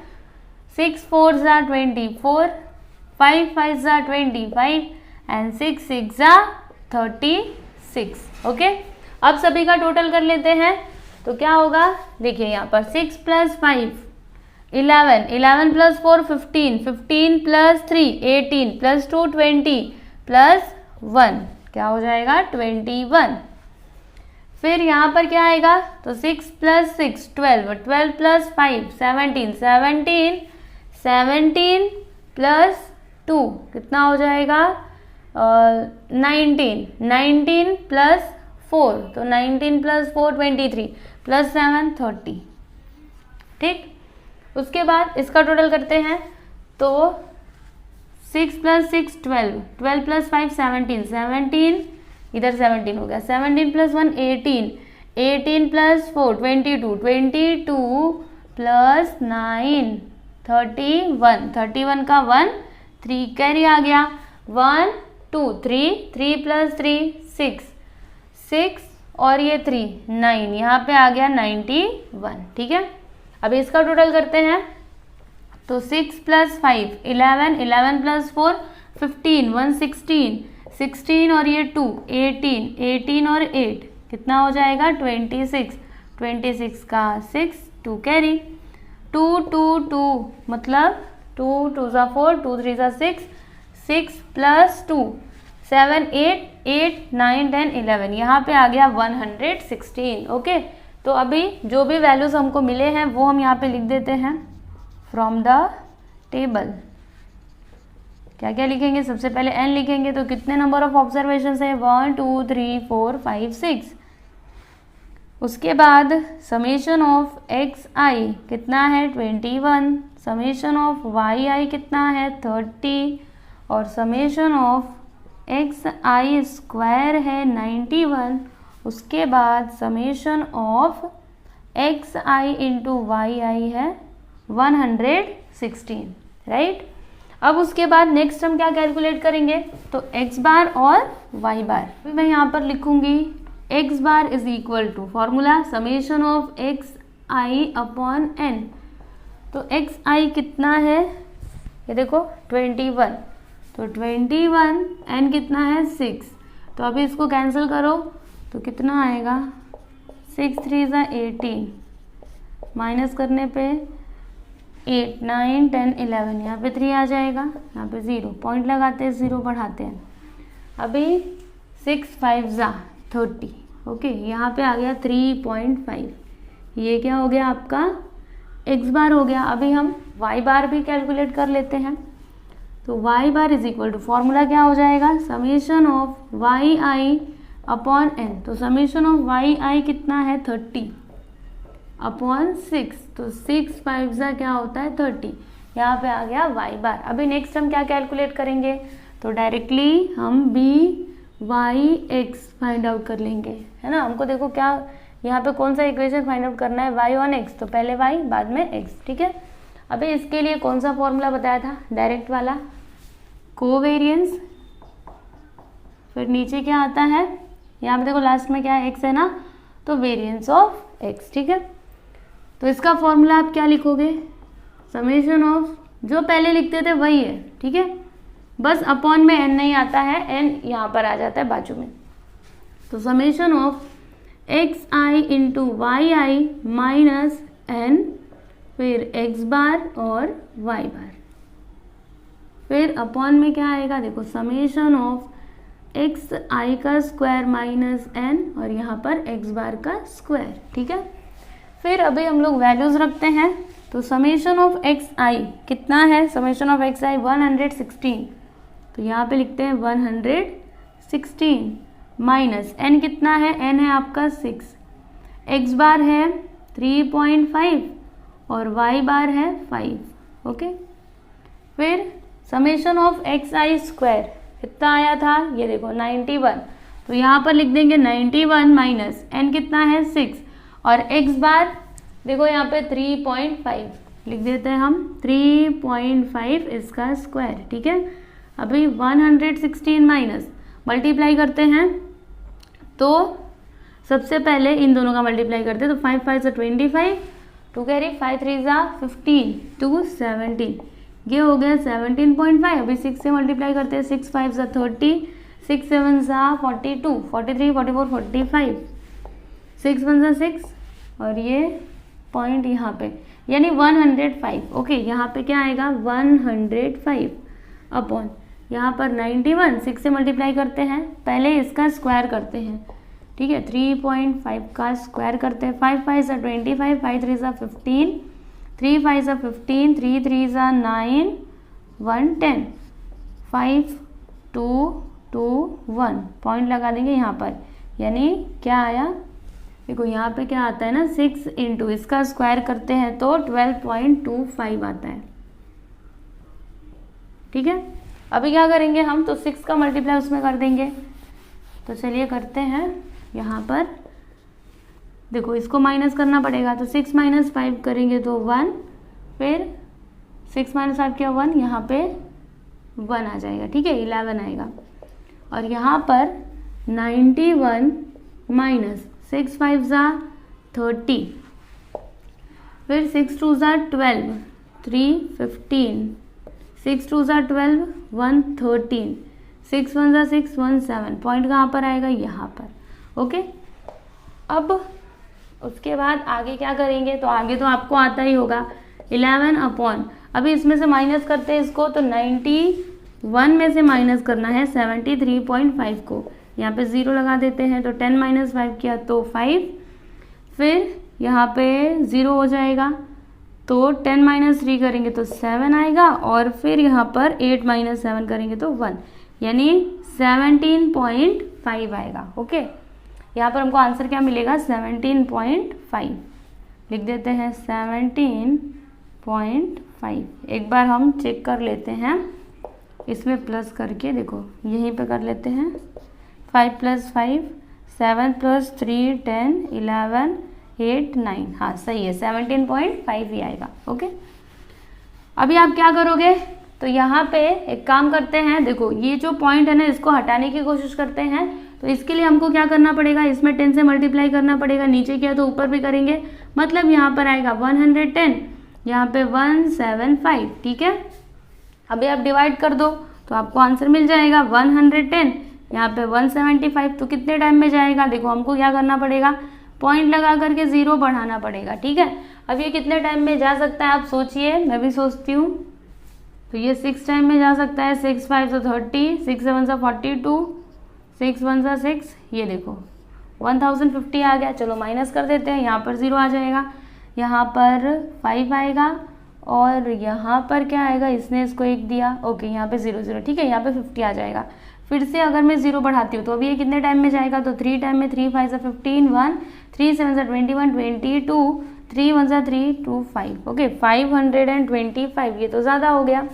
6 4 ज़ा 24, 5 5 ज़ा 25 एंड 6 6 ज़ा 36। ओके, अब सभी का टोटल कर लेते हैं। तो क्या होगा, देखिए यहाँ पर 6 plus 5 11, 11 plus 4 15, 15 plus 3 18, plus 2 20, plus 1 क्या हो जाएगा 21। फिर यहाँ पर क्या आएगा, तो 6 प्लस 6 12, 12 प्लस 5 17, 17 17 प्लस 2 कितना हो जाएगा 19, 19 प्लस 4, तो 19 प्लस 4 23, प्लस 7 30। ठीक, उसके बाद इसका टोटल करते हैं। तो 6 प्लस 6 12, 12 प्लस 5 17, 17 इधर 17 हो गया, 17 प्लस 1 18, 18 प्लस 4 22, 22 प्लस 9 31, 31 का 1 3 कैरी आ गया, 1 2 3, 3 प्लस 3 6, 6 और ये 3 9, यहाँ पे आ गया 91। ठीक है, अब इसका टोटल करते हैं। तो 6 प्लस 5 11, 11 प्लस 4 15, 1 16, 16 और ये 2 18, 18 और 8 कितना हो जाएगा 26, 26 का 6 2 कैरी, 2 2 2 मतलब 2 2 ज़ा 4, 2 3 ज़ा 6, 6 प्लस 2 7 8 8 9 10 11, यहाँ पे आ गया 116। ओके, तो अभी जो भी वैल्यूज हमको मिले हैं वो हम यहाँ पे लिख देते हैं फ्रॉम द टेबल। क्या क्या लिखेंगे, सबसे पहले n लिखेंगे। तो कितने नंबर ऑफ ऑब्जर्वेशन है 1 2 3 4 5 6। उसके बाद समेशन ऑफ एक्स आई कितना है 21, समेशन ऑफ वाई आई कितना है 30 और summation of x i square है 91। उसके बाद summation of x I into Y i है 116, राइट। अब उसके बाद नेक्स्ट हम क्या कैलकुलेट करेंगे, तो एक्स बार और वाई बार। मैं यहाँ पर लिखूंगी x bar is equal to formula summation of x i upon N. तो एक्स आई कितना है, ये देखो 21, तो 21, एन कितना है 6, तो अभी इसको कैंसिल करो तो कितना आएगा, 6 3 = 18, माइनस करने पे 8 9 10 11, यहाँ पे 3 आ जाएगा, यहाँ पे 0, पॉइंट लगाते हैं 0 बढ़ाते हैं। अभी 6 5 = 30, ओके, यहाँ पे आ गया 3.5, ये क्या हो गया आपका एक्स बार हो गया। अभी हम वाई बार भी कैलकुलेट कर लेते हैं, तो y bar is equal to formula क्या हो जाएगा, summation of Y I upon N. तो समेशन ऑफ वाई आई कितना है 30 अपॉन 6, तो 6 5 = क्या होता है 30, यहाँ पे आ गया वाई बार। अभी नेक्स्ट हम क्या कैलकुलेट करेंगे, तो डायरेक्टली हम B Y x find out कर लेंगे, है ना। हमको देखो क्या यहाँ पे कौन सा इक्वेशन फाइंड आउट करना है, वाई ऑन एक्स, तो पहले वाई बाद में एक्स, ठीक है। अभी इसके लिए कौन सा फॉर्मूला बताया था, डायरेक्ट वाला, कोवेरियंस, फिर नीचे क्या आता है, यहाँ पे देखो लास्ट में क्या है एक्स है ना, तो वेरिएंस ऑफ एक्स, ठीक है। तो इसका फॉर्मूला आप क्या लिखोगे, समेशन ऑफ, जो पहले लिखते थे वही है, ठीक है, बस अपॉन में एन नहीं आता है, एन यहाँ पर आ जाता है बाजू में। तो summation of x I into Y I minus N, फिर एक्स बार और वाई बार, फिर अपॉन में क्या आएगा, देखो समेशन ऑफ एक्स आई का स्क्वायर माइनस एन, और यहाँ पर एक्स बार का स्क्वायर, ठीक है। फिर अभी हम लोग वैल्यूज रखते हैं, तो समेशन ऑफ एक्स आई कितना है, समेशन ऑफ एक्स आई 116, तो यहाँ पे लिखते हैं 116 माइनस एन कितना है, एन है आपका 6, एक्स बार है 3.5 और वाई बार है 5, ओके। फिर summation of x i square कितना आया था, ये देखो 91, तो यहाँ पर लिख देंगे 91 माइनस एन कितना है 6, और एक्स बार देखो यहाँ पे 3.5 लिख देते हैं हम, 3.5 इसका स्क्वायर, ठीक है। अभी 116 माइनस मल्टीप्लाई करते हैं, तो सबसे पहले इन दोनों का मल्टीप्लाई करते हैं, तो 5 5 = 25, 2 कैरी 5 3 = 15, 2 17, ये हो गया 17.5। अभी 6 से मल्टीप्लाई करते हैं, 6 5 = 30, 6 7 = 42, 43 44 45, 6 1 = 6, और ये पॉइंट यहाँ पे यानी 105, ओके। यहाँ पे क्या आएगा 105 अपॉन यहाँ पर 91, 6 से मल्टीप्लाई करते हैं, पहले इसका स्क्वायर करते हैं, ठीक है, 3.5 का स्क्वायर करते हैं, 5 5 = 25, 5 3 = 15, 3 5 = 15, 3 3 = 9, 1 10, 5 2 2 1, पॉइंट लगा देंगे यहाँ पर, यानी क्या आया, देखो यहाँ पे क्या आता है ना, 6 इंटू इसका स्क्वायर करते हैं तो 12.25 आता है, ठीक है। अभी क्या करेंगे हम, तो 6 का मल्टीप्लाई उसमें कर देंगे, तो चलिए करते हैं। यहाँ पर देखो इसको माइनस करना पड़ेगा, तो 6 - 5 करेंगे तो 1, फिर 6 - 5 क्या 1, यहाँ पे 1 आ जाएगा, ठीक है, 11 आएगा। और यहाँ पर 91 माइनस 6 5 = 30, फिर 6 2 = 12, 3 15, 6 2 = 12, 1 13, 6 1 = 6, 1 7, पॉइंट कहाँ पर आएगा, यहाँ पर, ओके। अब उसके बाद आगे क्या करेंगे, तो आगे तो आपको आता ही होगा 11 अपॉन, अभी इसमें से माइनस करते हैं इसको, तो 91 में से माइनस करना है 73.5 को, यहाँ पे 0 लगा देते हैं, तो 10 - 5 किया तो 5, फिर यहाँ पे 0 हो जाएगा, तो 10 - 3 करेंगे तो 7 आएगा, और फिर यहाँ पर 8 - 7 करेंगे तो 1, यानी 17.5 आएगा, ओके। यहाँ पर हमको आंसर क्या मिलेगा, 17.5 लिख देते हैं, 17.5। एक बार हम चेक कर लेते हैं, इसमें प्लस करके देखो यहीं पे कर लेते हैं, 5 + 5 7 + 3 10 11 9, हाँ सही है, 17.5 ही आएगा। ओके, अभी आप क्या करोगे, तो यहाँ पे एक काम करते हैं, देखो ये जो पॉइंट है ना इसको हटाने की कोशिश करते हैं। तो इसके लिए हमको क्या करना पड़ेगा, इसमें 10 से मल्टीप्लाई करना पड़ेगा, नीचे किया तो ऊपर भी करेंगे, मतलब यहाँ पर आएगा 110, यहाँ पे 175, ठीक है। अभी आप डिवाइड कर दो तो आपको आंसर मिल जाएगा 110, यहाँ पे 175, तो कितने टाइम में जाएगा, देखो हमको क्या करना पड़ेगा, पॉइंट लगा करके 0 बढ़ाना पड़ेगा, ठीक है। अब ये कितने टाइम में जा सकता है आप सोचिए, मैं भी सोचती हूँ। तो ये 6 टाइम में जा सकता है, 6 5 से 30, 6 7 से 42, 6 1 से 6, ये देखो 1050 आ गया। चलो माइनस कर देते हैं, यहाँ पर 0 आ जाएगा, यहाँ पर 5 आएगा, और यहाँ पर क्या आएगा, इसने इसको 1 दिया, ओके यहाँ पे 0 0, ठीक है, यहाँ पे 50 आ जाएगा। फिर से अगर मैं 0 बढ़ाती हूँ तो अभी ये कितने टाइम में जाएगा, तो 3 टाइम में, 3 5 से 15, 1, 3 7 से 21, 22, 3 1 से 3, 2 5, ओके 525, ये तो ज़्यादा हो गया।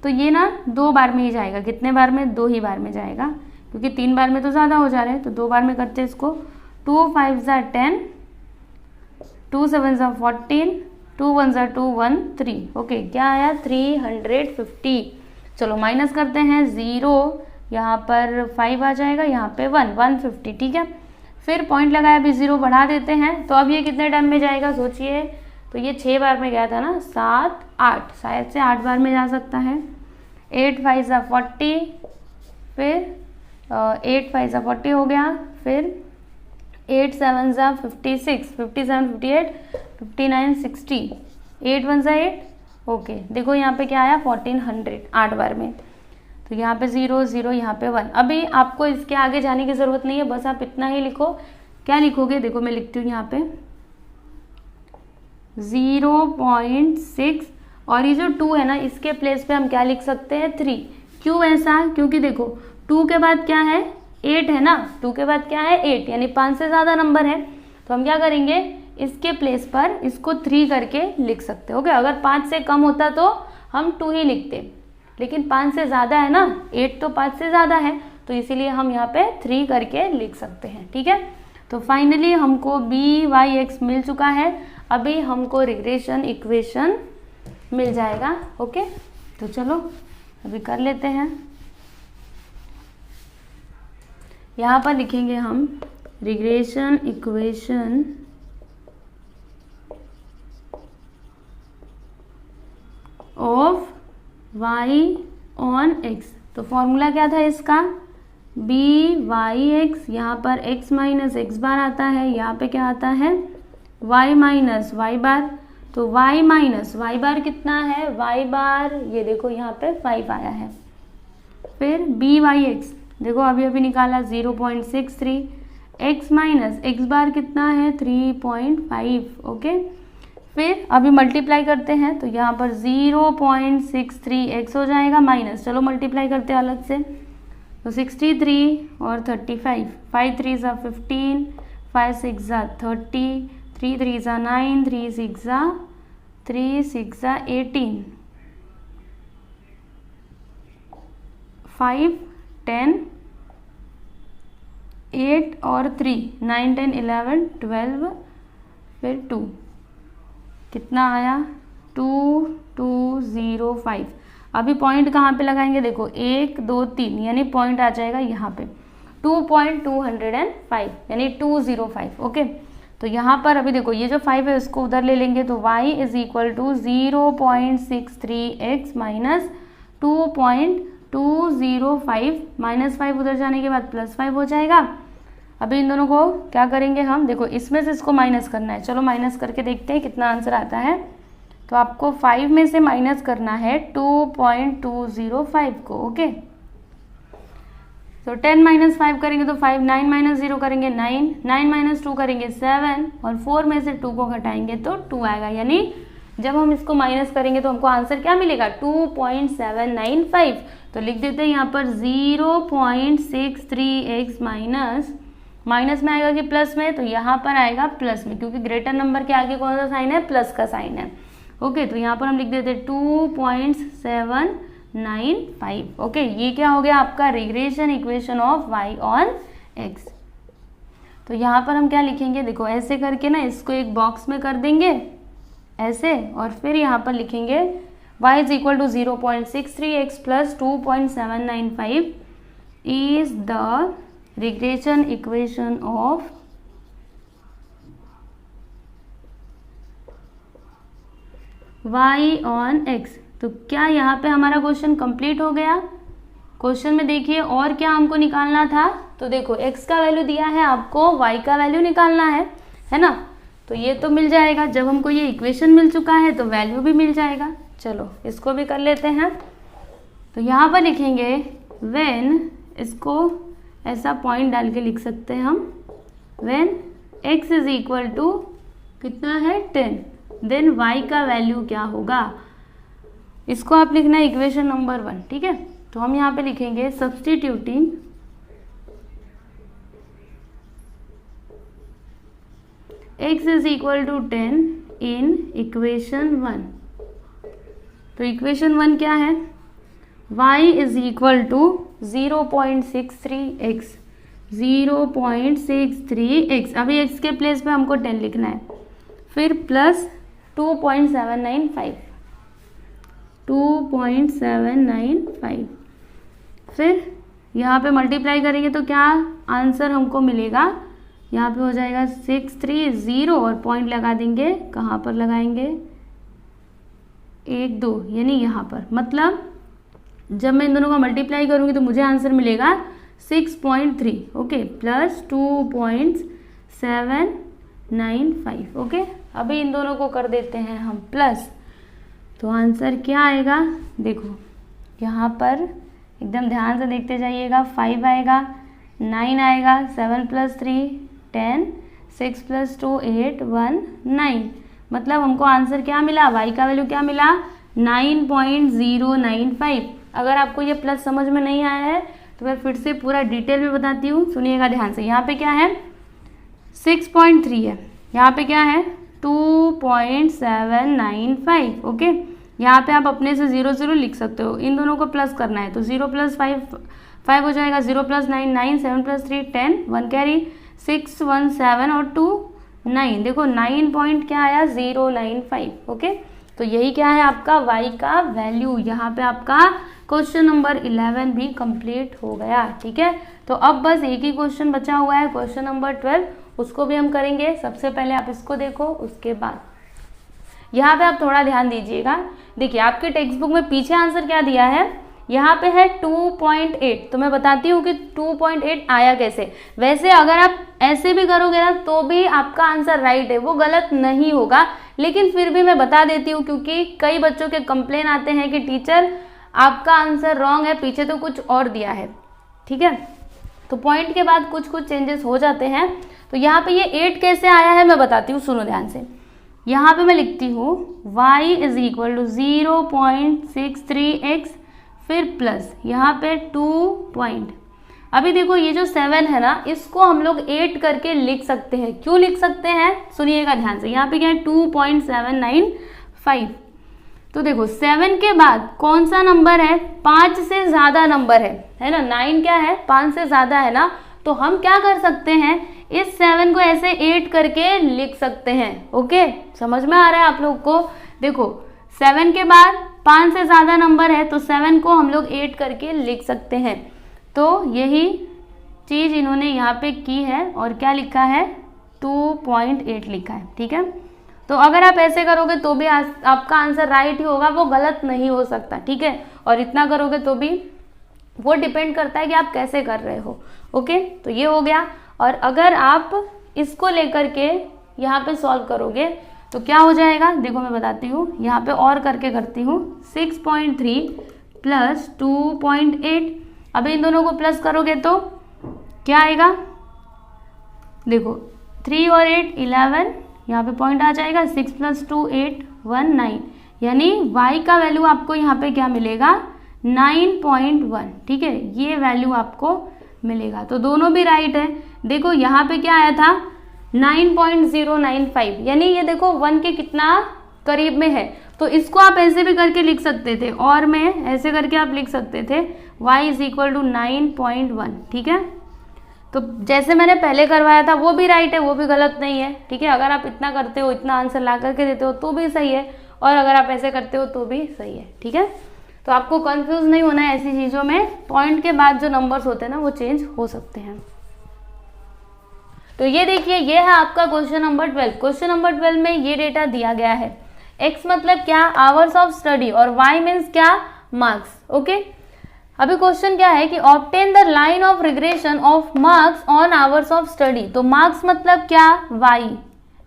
तो ये ना 2 बार में ही जाएगा, कितने बार में, 2 ही बार में जाएगा, क्योंकि 3 बार में तो ज़्यादा हो जा रहे हैं, तो 2 बार में करते हैं इसको। 2 5 से 10, 2 7 से 14, 2 1 से 2, 1 3, ओके क्या आया 350। चलो माइनस करते हैं, 0 यहाँ पर 5 आ जाएगा, यहाँ पे 1, 150, ठीक है। फिर पॉइंट लगाया, अभी 0 बढ़ा देते हैं, तो अब ये कितने टाइम में जाएगा सोचिए, तो ये 6 बार में गया था ना, 7 8, शायद से 8 बार में जा सकता है। 8 5 से 40, फिर 8 5 से 40 हो गया, फिर 8 7 से 56, 57 58 59 60, 8 1 से 8, ओके देखो यहाँ पे क्या आया 1400, 8 बार में। तो यहाँ पे 0 0, यहाँ पे 1। अभी आपको इसके आगे जाने की ज़रूरत नहीं है, बस आप इतना ही लिखो। क्या लिखोगे, देखो मैं लिखती हूँ यहाँ पे 0.6, और ये जो 2 है ना इसके प्लेस पे हम क्या लिख सकते हैं 3। क्यों ऐसा, क्योंकि देखो 2 के बाद क्या है 8 है ना, 2 के बाद क्या है 8, यानी 5 से ज़्यादा नंबर है। तो हम क्या करेंगे, इसके प्लेस पर इसको 3 करके लिख सकते हो। अगर 5 से कम होता तो हम 2 ही लिखते, लेकिन 5 से ज़्यादा है ना, 8 तो 5 से ज़्यादा है, तो इसीलिए हम यहाँ पे 3 करके लिख सकते हैं, ठीक है। तो फाइनली हमको BYX मिल चुका है। अभी हमको रिग्रेशन इक्वेशन मिल जाएगा। ओके, तो चलो अभी कर लेते हैं। यहाँ पर लिखेंगे हम regression equation of y on x। तो फॉर्मूला क्या था इसका, BYX, यहाँ पर x माइनस एक्स बार आता है, यहाँ पे क्या आता है y माइनस वाई बार। तो y माइनस वाई बार कितना है, y बार ये देखो यहाँ पे 5 आया है। फिर BYX देखो अभी अभी निकाला 0.63, x माइनस एक्स बार कितना है 3.5। ओके, फिर अभी मल्टीप्लाई करते हैं, तो यहाँ पर 0.63x हो जाएगा माइनस, चलो मल्टीप्लाई करते हैं अलग से। तो 63 और 35, 5 3 ज़ा 15, 5 6 ज़ा 30, 3 3 ज़ा 9, 3 6 ज़ा 18, 5 10, 8 और 3, 9 10 11 12, फिर 2, कितना आया 2205। अभी पॉइंट कहाँ पे लगाएंगे, देखो 1 2 3, यानी पॉइंट आ जाएगा यहाँ पे 2.205, यानी 205। ओके, तो यहाँ पर अभी देखो ये जो 5 है उसको उधर ले लेंगे, तो y is equal to 0.63x minus 2.205, minus 5 उधर जाने के बाद प्लस 5 हो जाएगा। अभी इन दोनों को क्या करेंगे हम, देखो इसमें से इसको माइनस करना है, चलो माइनस करके देखते हैं कितना आंसर आता है। तो आपको 5 में से माइनस करना है 2.205 को। ओके, तो 10 माइनस 5 करेंगे तो 5, 9 माइनस 0 करेंगे 9, 9 माइनस 2 करेंगे 7, और 4 में से 2 को घटाएंगे तो 2 आएगा। यानी जब हम इसको माइनस करेंगे तो हमको आंसर क्या मिलेगा 2.795। तो लिख देते हैं यहाँ पर 0.63x माइनस में आएगा कि प्लस में, तो यहाँ पर आएगा प्लस में, क्योंकि ग्रेटर नंबर के आगे कौन सा साइन है, प्लस का साइन है। ओके, तो यहाँ पर हम लिख देते हैं 2.795। ओके, ये क्या हो गया आपका regression equation of y on x। तो यहाँ पर हम क्या लिखेंगे, देखो ऐसे करके ना इसको एक बॉक्स में कर देंगे ऐसे, और फिर यहाँ पर लिखेंगे y is equal to 0.63x plus 2.795 is the regression equation of y on x। तो क्या यहाँ पे हमारा क्वेश्चन कंप्लीट हो गया। क्वेश्चन में देखिए और क्या हमको निकालना था, तो देखो x का वैल्यू दिया है, आपको y का वैल्यू निकालना है ना। तो ये तो मिल जाएगा, जब हमको ये इक्वेशन मिल चुका है तो वैल्यू भी मिल जाएगा। चलो इसको भी कर लेते हैं। तो यहाँ पर लिखेंगे व्हेन, इसको ऐसा पॉइंट डाल के लिख सकते हैं हम, when x is equal to कितना है 10, देन y का वैल्यू क्या होगा, इसको आप लिखना है इक्वेशन नंबर 1। ठीक है, तो हम यहाँ पे लिखेंगे substituting x is equal to 10 in equation 1। तो इक्वेशन 1 क्या है, y is equal to 0.63x, 0.63x, अभी x के प्लेस पे हमको 10 लिखना है, फिर प्लस 2.795, 2.795, फिर यहाँ पे मल्टीप्लाई करेंगे तो क्या आंसर हमको मिलेगा, यहाँ पे हो जाएगा 630 और पॉइंट लगा देंगे, कहाँ पर लगाएंगे 1 2, यानी यहाँ पर, मतलब जब मैं इन दोनों का मल्टीप्लाई करूँगी तो मुझे आंसर मिलेगा 6.3, ओके, प्लस 2.795, ओके। अभी इन दोनों को कर देते हैं हम प्लस, तो आंसर क्या आएगा, देखो यहाँ पर एकदम ध्यान से देखते जाइएगा, 5 आएगा, 9 आएगा, 7 + 3 10, 6 + 2 8 1 9, मतलब हमको आंसर क्या मिला, y का वैल्यू क्या मिला 9.095। अगर आपको ये प्लस समझ में नहीं आया है तो मैं फिर से पूरा डिटेल में बताती हूँ, सुनिएगा ध्यान से। यहाँ पे क्या है 6.3 है, यहाँ पे क्या है 2.795, ओके। यहाँ पे आप अपने से 0 0 लिख सकते हो, इन दोनों को प्लस करना है तो 0 + 5 5 हो जाएगा, 0 + 9 9, 7 + 3 10, 1 कैरी 6 1 7 और 2 9, देखो 9 पॉइंट क्या आया 095, ओके। तो यही क्या है आपका y का वैल्यू। यहाँ पे आपका क्वेश्चन नंबर 11 भी कंप्लीट हो गया, ठीक है। तो अब बस एक ही क्वेश्चन बचा हुआ है, क्वेश्चन नंबर 12, उसको भी हम करेंगे। सबसे पहले आप इसको देखो, उसके बाद यहाँ पे आप थोड़ा ध्यान दीजिएगा। देखिए आपके टेक्स्ट बुक में पीछे आंसर क्या दिया है, यहाँ पे है 2.8, तो मैं बताती हूँ कि 2.8 आया कैसे। वैसे अगर आप ऐसे भी करोगे ना तो भी आपका आंसर राइट है, वो गलत नहीं होगा, लेकिन फिर भी मैं बता देती हूँ क्योंकि कई बच्चों के कंप्लेन आते हैं कि टीचर आपका आंसर रॉन्ग है, पीछे तो कुछ और दिया है, ठीक है। तो पॉइंट के बाद कुछ कुछ चेंजेस हो जाते हैं। तो यहाँ पे ये 8 कैसे आया है मैं बताती हूँ, सुनो ध्यान से। यहाँ पे मैं लिखती हूँ y is equal to 0.63x, फिर प्लस यहाँ पे 2 पॉइंट। अभी देखो ये जो 7 है ना, इसको हम लोग 8 करके लिख सकते हैं। क्यों लिख सकते हैं, सुनिएगा ध्यान से। यहाँ पे क्या है 2.795। तो देखो 7 के बाद कौन सा नंबर है, 5 से ज़्यादा नंबर है ना। 9 क्या है 5 से ज़्यादा है ना, तो हम क्या कर सकते हैं, इस 7 को ऐसे 8 करके लिख सकते हैं। ओके, समझ में आ रहा है आप लोग को। देखो 7 के बाद 5 से ज़्यादा नंबर है तो 7 को हम लोग 8 करके लिख सकते हैं। तो यही चीज़ इन्होंने यहाँ पे की है और क्या लिखा है 2.8 लिखा है, ठीक है। तो अगर आप ऐसे करोगे तो भी आपका आंसर राइट ही होगा, वो गलत नहीं हो सकता, ठीक है। और इतना करोगे तो भी वो डिपेंड करता है कि आप कैसे कर रहे हो। ओके, तो ये हो गया। और अगर आप इसको लेकर के यहाँ पे सॉल्व करोगे तो क्या हो जाएगा, देखो मैं बताती हूँ, यहाँ पे और करके करती हूँ। 6.3 प्लस 2.8, अभी इन दोनों को प्लस करोगे तो क्या आएगा, देखो 3 और 8 11, यहाँ पे पॉइंट आ जाएगा। 6 + 2 8 1 9, यानी y का वैल्यू आपको यहाँ पे क्या मिलेगा 9.1, ठीक है। ये वैल्यू आपको मिलेगा। तो दोनों भी राइट है। देखो यहाँ पे क्या आया था 9.095, यानी ये देखो 1 के कितना करीब में है। तो इसको आप ऐसे भी करके लिख सकते थे और में ऐसे करके आप लिख सकते थे y इज इक्वल टू 9.1, ठीक है। तो जैसे मैंने पहले करवाया था वो भी राइट है, वो भी गलत नहीं है, ठीक है। अगर आप इतना करते हो, इतना आंसर ला करके देते हो तो भी सही है, और अगर आप ऐसे करते हो तो भी सही है, ठीक है। तो आपको कंफ्यूज नहीं होना है ऐसी चीज़ों में, पॉइंट के बाद जो नंबर्स होते हैं ना वो चेंज हो सकते हैं। तो ये देखिए, ये है आपका क्वेश्चन नंबर 12। क्वेश्चन नंबर 12 में ये डेटा दिया गया है। x मतलब क्या, आवर्स ऑफ स्टडी, और y मीन्स क्या, मार्क्स। ओके, अभी क्वेश्चन क्या है कि obtain the line of regression of marks on hours of study. तो मार्क्स मतलब क्या, y,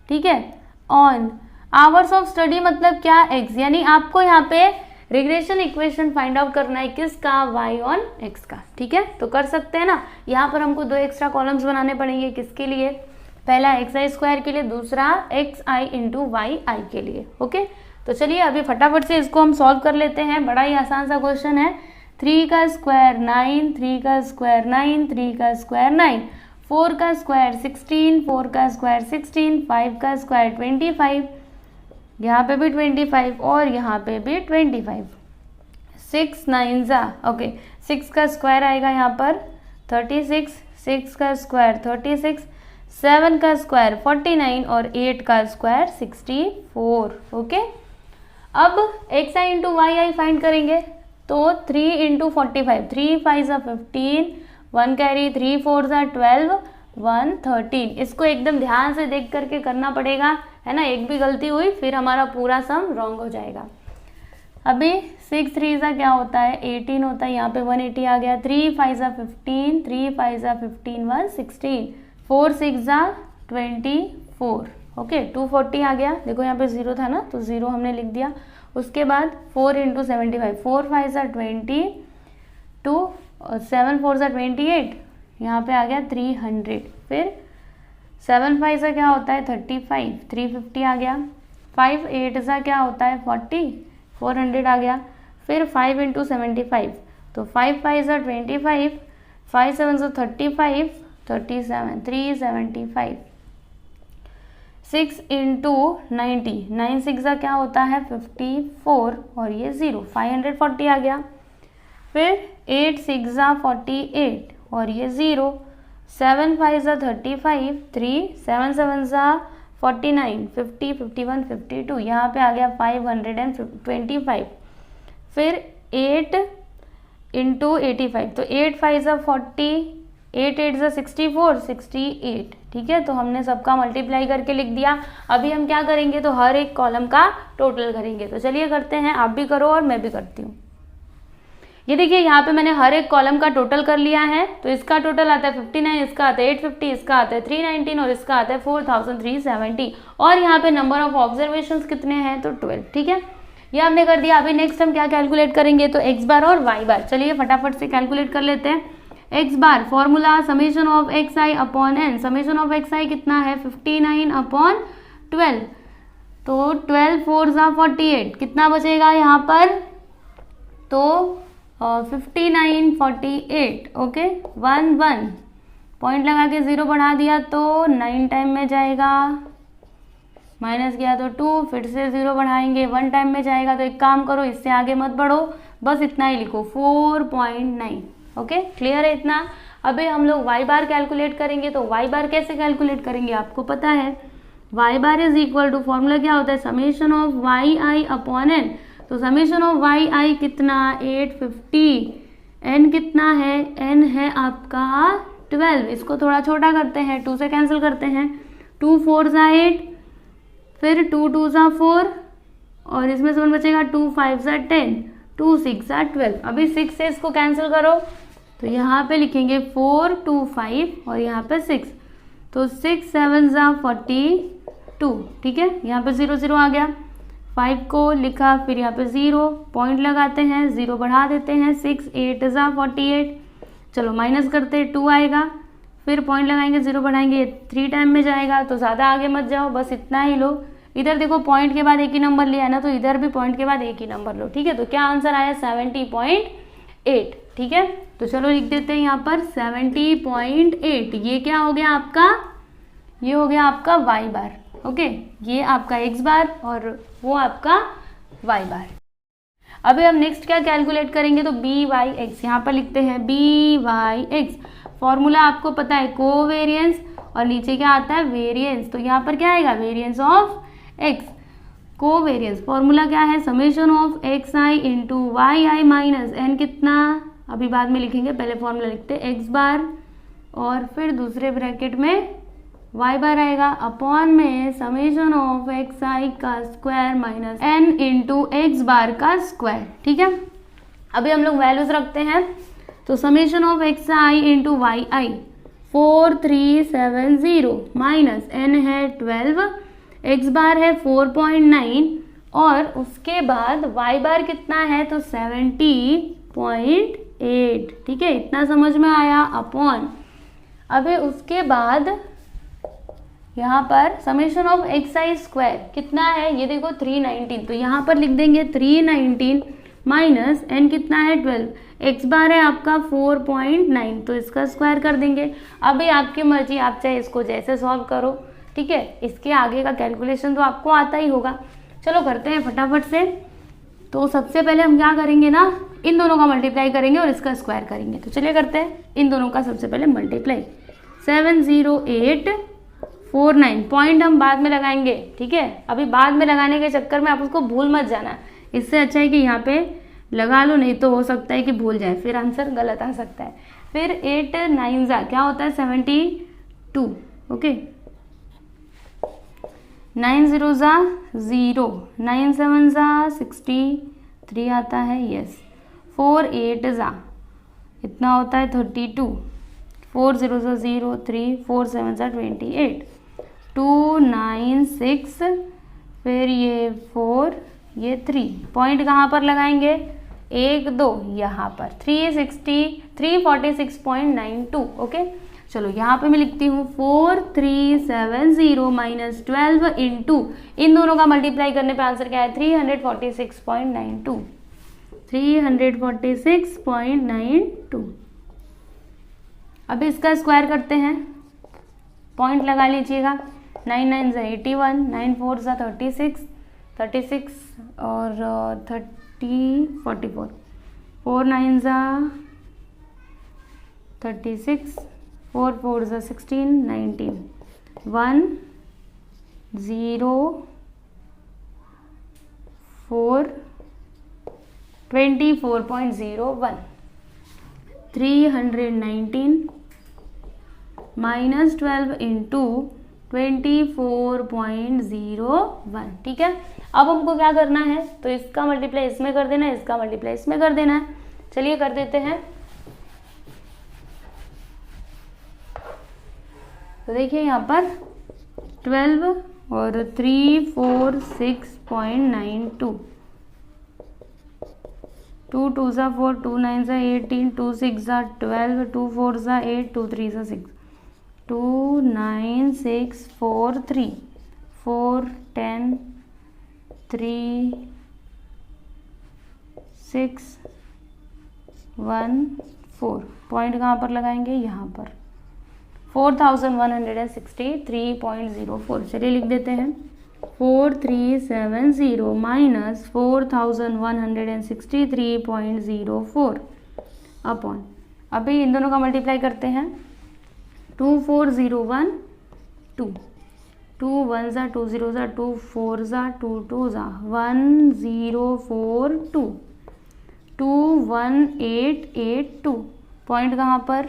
ठीक है, ऑन आवर्स ऑफ स्टडी मतलब क्या, x, यानी आपको यहाँ पे रिग्रेशन इक्वेशन फाइंड आउट करना है किसका, y ऑन x का, ठीक है। तो कर सकते हैं ना। यहाँ पर हमको 2 एक्स्ट्रा कॉलम्स बनाने पड़ेंगे, किसके लिए, पहला xi स्क्वायर के लिए, दूसरा xi इंटू वाई आई के लिए। ओके, तो चलिए अभी फटाफट से इसको हम सॉल्व कर लेते हैं। बड़ा ही आसान सा क्वेश्चन है। 3 का स्क्वायर 9, 3 का स्क्वायर 9, 3 का स्क्वायर 9, 4 का स्क्वायर 16, 4 का स्क्वायर 16, 5 का स्क्वायर 25, यहाँ पे भी 25 और यहाँ पे भी 25, 6 9 जा, ओके, 6 का स्क्वायर आएगा यहाँ पर 36, 6 का स्क्वायर 36, 7 का स्क्वायर 49 और 8 का स्क्वायर 64। ओके, अब xi into Y i find करेंगे। तो 3 इंटू 45, 3 5 ज़ा 15, 1 कैरी, 3 4 ज़ा 12, 1 13। इसको एकदम ध्यान से देख करके करना पड़ेगा, है ना। एक भी गलती हुई फिर हमारा पूरा सम रॉन्ग हो जाएगा। अभी 6 3 ज़ा क्या होता है, 18 होता है, यहाँ पे 180 आ गया। 3 5 ज़ा 15, 3 5 ज़ा 15, 1 16, 4 6 ज़ा 24। ओके, 240 आ गया। देखो यहाँ पे 0 था ना, तो 0 हमने लिख दिया। उसके बाद 4 इंटू 75, 4 5 ज़ा 22, 7 4 ज़ा 28, यहाँ पे आ गया 300। फिर 7 5 ज़ा क्या होता है 35, 350 आ गया। 5 8 ज़ा क्या होता है 40, 400 आ गया। फिर 5 इंटू 75, तो 5 5 ज़ा 25, 5 7 ज़ा 35, 37, 375। 6 इंटू 90, 9 6 ज़ा क्या होता है 54 और ये 0, 540 आ गया। फिर 8 6 ज़ा 48 और ये 0, 7 5 ज़ा 35, 3 7 7 ज़ा 49, 50 51 52, यहाँ पे आ गया 525। फिर 8 इंटू 85, तो 8 5 ज़ा 40, 8 8 ज़ा 64, 68, ठीक है। तो हमने सबका मल्टीप्लाई करके लिख दिया। अभी हम क्या करेंगे, तो हर एक कॉलम का टोटल करेंगे। तो चलिए करते हैं, आप भी करो और मैं भी करती हूँ। ये देखिए, यहाँ पे मैंने हर एक कॉलम का टोटल कर लिया है। तो इसका टोटल आता है 59, इसका आता है 850, इसका आता है 319 और इसका आता है 4370। और यहाँ पे नंबर ऑफ ऑब्जर्वेशंस कितने हैं, तो 12, ठीक है। ये हमने कर दिया। अभी नेक्स्ट हम क्या कैलकुलेट करेंगे, तो x बार और y बार। चलिए फटाफट से कैलकुलेट कर लेते हैं। x bar formula summation of xi upon n। Summation of xi कितना है 59 अपॉन 12, तो 12 4 ज़ा 48, कितना बचेगा यहाँ पर, तो 59 48। ओके, 1 1 पॉइंट लगा के 0 बढ़ा दिया तो 9 टाइम में जाएगा, माइनस किया तो 2, फिर से 0 बढ़ाएंगे 1 टाइम में जाएगा। तो एक काम करो, इससे आगे मत बढ़ो, बस इतना ही लिखो 4.9। ओके, क्लियर है इतना। अभी हम लोग y बार कैलकुलेट करेंगे। तो y बार कैसे कैलकुलेट करेंगे, आपको पता है, y bar is equal to, formula क्या होता है, summation of Y I upon N. तो समेशन ऑफ वाई आई कितना 850, n कितना है, n है आपका 12। इसको थोड़ा छोटा करते हैं, 2 से कैंसिल करते हैं, 2 4 ज़ा 8, फिर 2 2 ज़ा 4 और इसमें से 1 बचेगा, 2 5 ज़ा 10, 2 6 ज़ा 12। अभी 6 से इसको कैंसिल करो, तो यहाँ पे लिखेंगे 4 2 5 और यहाँ पे 6, तो 6 7 ज़ा 42, ठीक है। यहाँ पे 0 0 आ गया, 5 को लिखा, फिर यहाँ पे 0 पॉइंट लगाते हैं, 0 बढ़ा देते हैं, 6 8 ज़ा 48, चलो माइनस करते 2 आएगा, फिर पॉइंट लगाएंगे, 0 बढ़ाएंगे, 3 टाइम में जाएगा। तो ज़्यादा आगे मत जाओ, बस इतना ही लो। इधर देखो पॉइंट के बाद एक ही नंबर लिया है ना, तो इधर भी पॉइंट के बाद एक ही नंबर लो, ठीक है। तो क्या आंसर आया 70.8, ठीक है। तो चलो लिख देते हैं यहाँ पर 70.8। ये क्या हो गया आपका, ये हो गया आपका y बार। ओके, ये आपका x बार और वो आपका y बार। अभी हम नेक्स्ट क्या कैलकुलेट करेंगे, तो बी वाई एक्स, यहाँ पर लिखते हैं बी वाई एक्स। फॉर्मूला आपको पता है कोवेरियंस और नीचे क्या आता है वेरिएंस, तो यहाँ पर क्या आएगा variance of x. Covariance formula क्या है summation of x I into Y I minus n कितना, अभी बाद में लिखेंगे, पहले फॉर्मूला लिखते हैं एक्स बार और फिर दूसरे ब्रैकेट में वाई बार आएगा अपॉन में समेशन ऑफ एक्स आई का square minus n into x bar का स्क्वायर। ठीक है, अभी हम लोग वैल्यूज रखते हैं, तो summation of x I into Y i 4370 minus n है 12, एक्स बार है 4.9 और उसके बाद वाई बार कितना है तो 70.8। ठीक है, इतना समझ में आया अपॉन, अभी उसके बाद यहाँ पर summation of x i square कितना है ये देखो 319, तो यहाँ पर लिख देंगे 319 माइनस एन कितना है 12, एक्स बार है आपका 4.9 तो इसका स्क्वायर कर देंगे। अभी आपकी मर्जी, आप चाहे इसको जैसे सॉल्व करो, ठीक है, इसके आगे का कैलकुलेशन तो आपको आता ही होगा। चलो करते हैं फटाफट से। तो सबसे पहले हम क्या करेंगे ना, इन दोनों का मल्टीप्लाई करेंगे और इसका स्क्वायर करेंगे। तो चलिए करते हैं इन दोनों का सबसे पहले मल्टीप्लाई। 70849 पॉइंट हम बाद में लगाएंगे, ठीक है, अभी बाद में लगाने के चक्कर में आप उसको भूल मत जाना, इससे अच्छा है कि यहाँ पे लगा लो, नहीं तो हो सकता है कि भूल जाए, फिर आंसर गलत आ सकता है। फिर 8 9 जा क्या होता है 72, ओके, 9 0 जा 0, 9 7 जा 63 आता है, यस। 4 8 जा इतना होता है 32, 4 0 जा 0 3, 4 7 जा 28, 2 9 6, फिर ये 4 ये 3, पॉइंट कहाँ पर लगाएंगे 1 2 यहाँ पर 346.92, ओके। चलो यहाँ पे मैं लिखती हूँ 4370 माइनस 12 इंटू, इन दोनों का मल्टीप्लाई करने पे आंसर क्या है 346.92, 346.92। अब इसका स्क्वायर करते हैं, पॉइंट लगा लीजिएगा, 9 9 जा 81, 9 4 जा 36 और 30 44, 4 9 जा 36, 4 4 जा 16 19, 1 0 4 24.01, 319 माइनस 12 इंटू 24.01, ठीक है। अब हमको क्या करना है, तो इसका मल्टीप्लाई इसमें कर देना है, इसका मल्टीप्लाई इसमें कर देना है। चलिए कर देते हैं। तो देखिए यहाँ पर 12 और 346.92, 2 2 जा 4, 2 9 जा 18, 2 6 जा 12, 2 4 जा 8, 2 3 जा 6, 2 9 6 4 3, 4 10 3 6 1 4, पॉइंट कहाँ पर लगाएंगे यहाँ पर 4163.04। चलिए लिख देते हैं 4370 माइनस 4163.04 अपॉन, अभी इन दोनों का मल्टीप्लाई करते हैं, 2401 2, 2 1 जा 2 0 जा 2 4 जा 2 2 जा 1042, 21882, पॉइंट कहाँ पर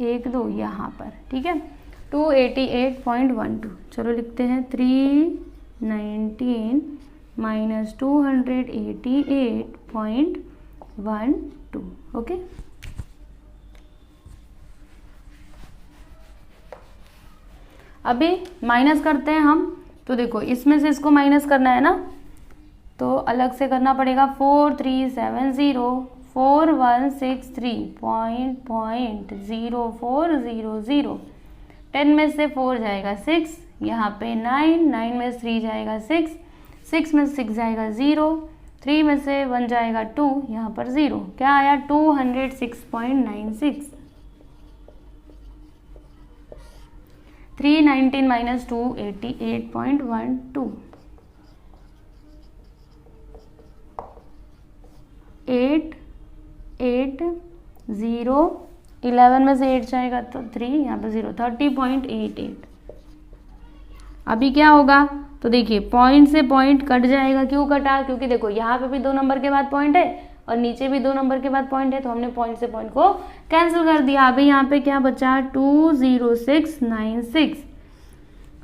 1 2 यहाँ पर, ठीक है, 288.12। चलो लिखते हैं 319 माइनस 288.12, ओके। अभी माइनस करते हैं हम, तो देखो इसमें से इसको माइनस करना है ना, तो अलग से करना पड़ेगा। 4370 4163.0400, 10 में से 4 जाएगा 6, यहाँ पे 9, 9 में से 3 जाएगा 6, 6 में से 6 जाएगा 0, 3 में से 1 जाएगा 2, यहाँ पर 0, क्या आया 206.96, 319 माइनस 288.12, 8808 11 में से 8 जाएगा तो 3, यहाँ पे 0, 30.88। अभी क्या होगा, तो देखिए पॉइंट से पॉइंट कट जाएगा। क्यों कटा, क्योंकि देखो यहाँ पे भी 2 नंबर के बाद पॉइंट है और नीचे भी 2 नंबर के बाद पॉइंट है, तो हमने पॉइंट से पॉइंट को कैंसिल कर दिया। अभी यहाँ पे क्या बचा, 20696,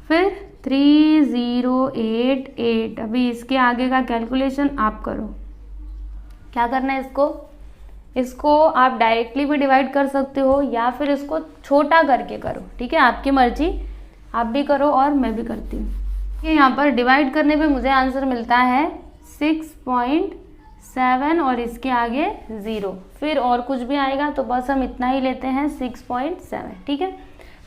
फिर 3088। अभी इसके आगे का कैलकुलेशन आप करो। क्या करना है, इसको आप डायरेक्टली भी डिवाइड कर सकते हो या फिर इसको छोटा करके करो, ठीक है, आपकी मर्जी, आप भी करो और मैं भी करती हूँ। यहाँ पर डिवाइड करने पे मुझे आंसर मिलता है 6.7 और इसके आगे 0, फिर और कुछ भी आएगा तो बस हम इतना ही लेते हैं 6.7, ठीक है।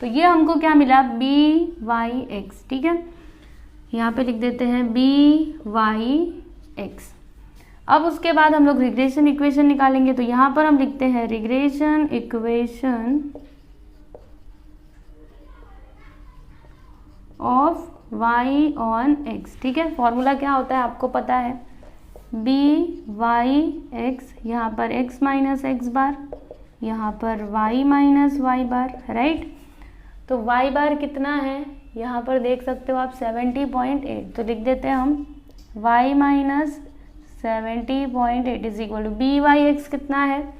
तो ये हमको क्या मिला, BYX, ठीक है, यहाँ पे लिख देते हैं BYX। अब उसके बाद हम लोग रिग्रेशन इक्वेशन निकालेंगे, तो यहाँ पर हम लिखते हैं regression equation of y on x, ठीक है। फॉर्मूला क्या होता है आपको पता है, BYX, यहाँ पर x माइनस एक्स बार, यहाँ पर y माइनस वाई बार, राइट। तो y बार कितना है, यहाँ पर देख सकते हो आप 70.8, तो लिख देते हैं हम y minus 70.8 is equal to BYX कितना है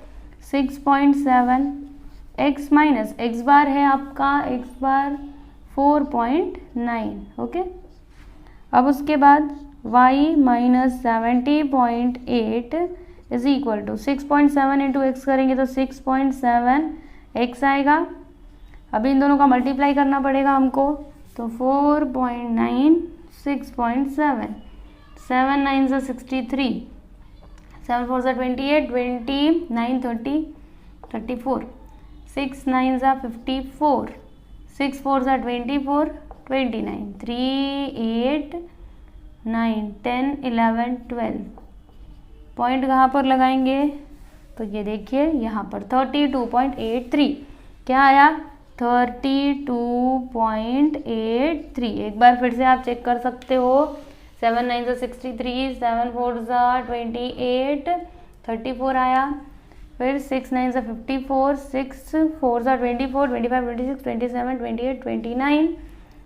6.7, x माइनस एक्स बार है आपका x बार 4.9, ओके। अब उसके बाद y minus 70.8 is equal to 6.7 into x करेंगे तो 6.7x आएगा। अभी इन दोनों का मल्टीप्लाई करना पड़ेगा हमको, तो 4.9 6.7, 7 9 से 63, 7 4 से 28, 29 30 34, 6 9 से 54, 6 4 से 24 29, 3 8 9 10 11 12। पॉइंट कहाँ पर लगाएंगे, तो ये देखिए यहाँ पर 32.83 क्या आया, 32.83। एक बार फिर से आप चेक कर सकते हो, 7 9 से 63, 7 4 से 28, 34 आया, फिर 6 9 से 54, 6 4 से 24, 25 26 27 28 29,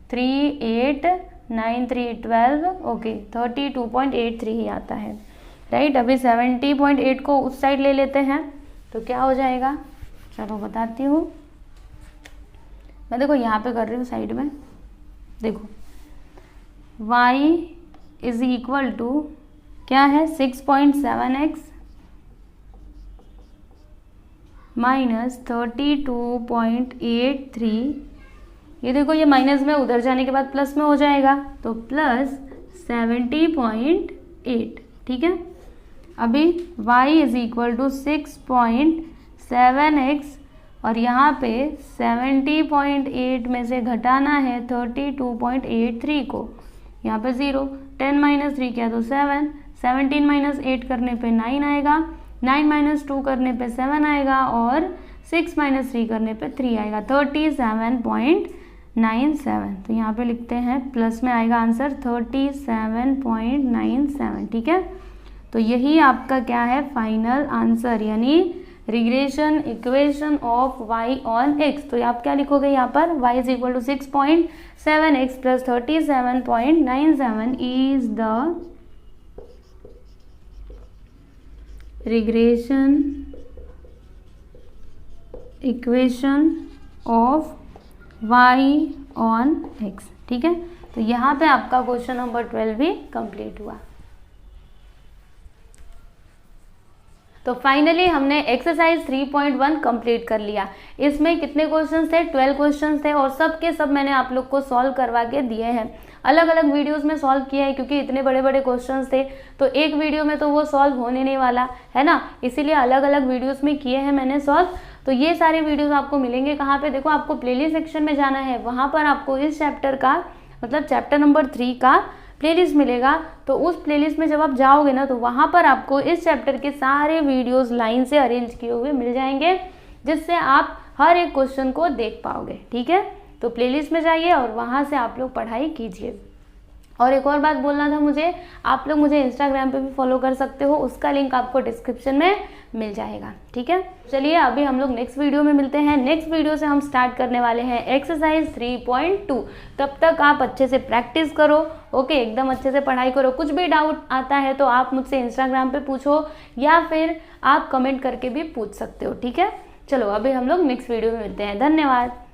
3 8 9 3 12, ओके 32.83 ही आता है, राइट। अभी 70.8 को उस साइड ले लेते हैं तो क्या हो जाएगा, चलो बताती हूँ मैं। देखो यहाँ पे कर रही हूँ साइड में, देखो y इज इक्वल टू क्या है 6.7x माइनस 32.83। ये देखो ये माइनस में उधर जाने के बाद प्लस में हो जाएगा, तो प्लस 70.8, ठीक है। अभी y is equal to 6.7x और यहाँ पे 70.8 में से घटाना है 32.83 को, यहाँ पे 0, 10 माइनस 3 किया तो 7, 17 माइनस 8 करने पे 9 आएगा, 9 माइनस 2 करने पे 7 आएगा और 6 माइनस 3 करने पे 3 आएगा, 37.97। तो यहाँ पे लिखते हैं प्लस में आएगा आंसर 37.97, ठीक है। तो यही आपका क्या है फाइनल आंसर, यानी regression equation of y on x। तो आप क्या लिखोगे यहाँ पर, y is equal to 6.7x plus 37.97 is the regression equation of y on x, ठीक है। तो यहाँ पे आपका क्वेश्चन नंबर 12 भी कंप्लीट हुआ। तो फाइनली हमने एक्सरसाइज 3.1 कंप्लीट कर लिया। इसमें कितने क्वेश्चंस थे, 12 क्वेश्चंस थे और सब के सब मैंने आप लोग को सॉल्व करवा के दिए हैं। अलग अलग वीडियोस में सॉल्व किया है क्योंकि इतने बड़े बड़े क्वेश्चंस थे, तो एक वीडियो में तो वो सॉल्व होने नहीं वाला है ना, इसीलिए अलग अलग वीडियोस में किए हैं मैंने सॉल्व। तो ये सारे वीडियोस आपको मिलेंगे कहाँ पे, देखो आपको प्लेलिस्ट सेक्शन में जाना है, वहाँ पर आपको इस चैप्टर का मतलब चैप्टर नंबर 3 का प्लेलिस्ट मिलेगा। तो उस प्लेलिस्ट में जब आप जाओगे ना तो वहाँ पर आपको इस चैप्टर के सारे वीडियोस लाइन से अरेंज किए हुए मिल जाएंगे, जिससे आप हर एक क्वेश्चन को देख पाओगे, ठीक है। तो प्लेलिस्ट में जाइए और वहाँ से आप लोग पढ़ाई कीजिए। और एक और बात बोलना था मुझे, आप लोग मुझे इंस्टाग्राम पे भी फॉलो कर सकते हो, उसका लिंक आपको डिस्क्रिप्शन में मिल जाएगा। ठीक है, चलिए अभी हम लोग नेक्स्ट वीडियो में मिलते हैं। नेक्स्ट वीडियो से हम स्टार्ट करने वाले हैं एक्सरसाइज 3.2। तब तक आप अच्छे से प्रैक्टिस करो, ओके, एकदम अच्छे से पढ़ाई करो। कुछ भी डाउट आता है तो आप मुझसे इंस्टाग्राम पे पूछो या फिर आप कमेंट करके भी पूछ सकते हो। ठीक है, चलो अभी हम लोग नेक्स्ट वीडियो में मिलते हैं। धन्यवाद।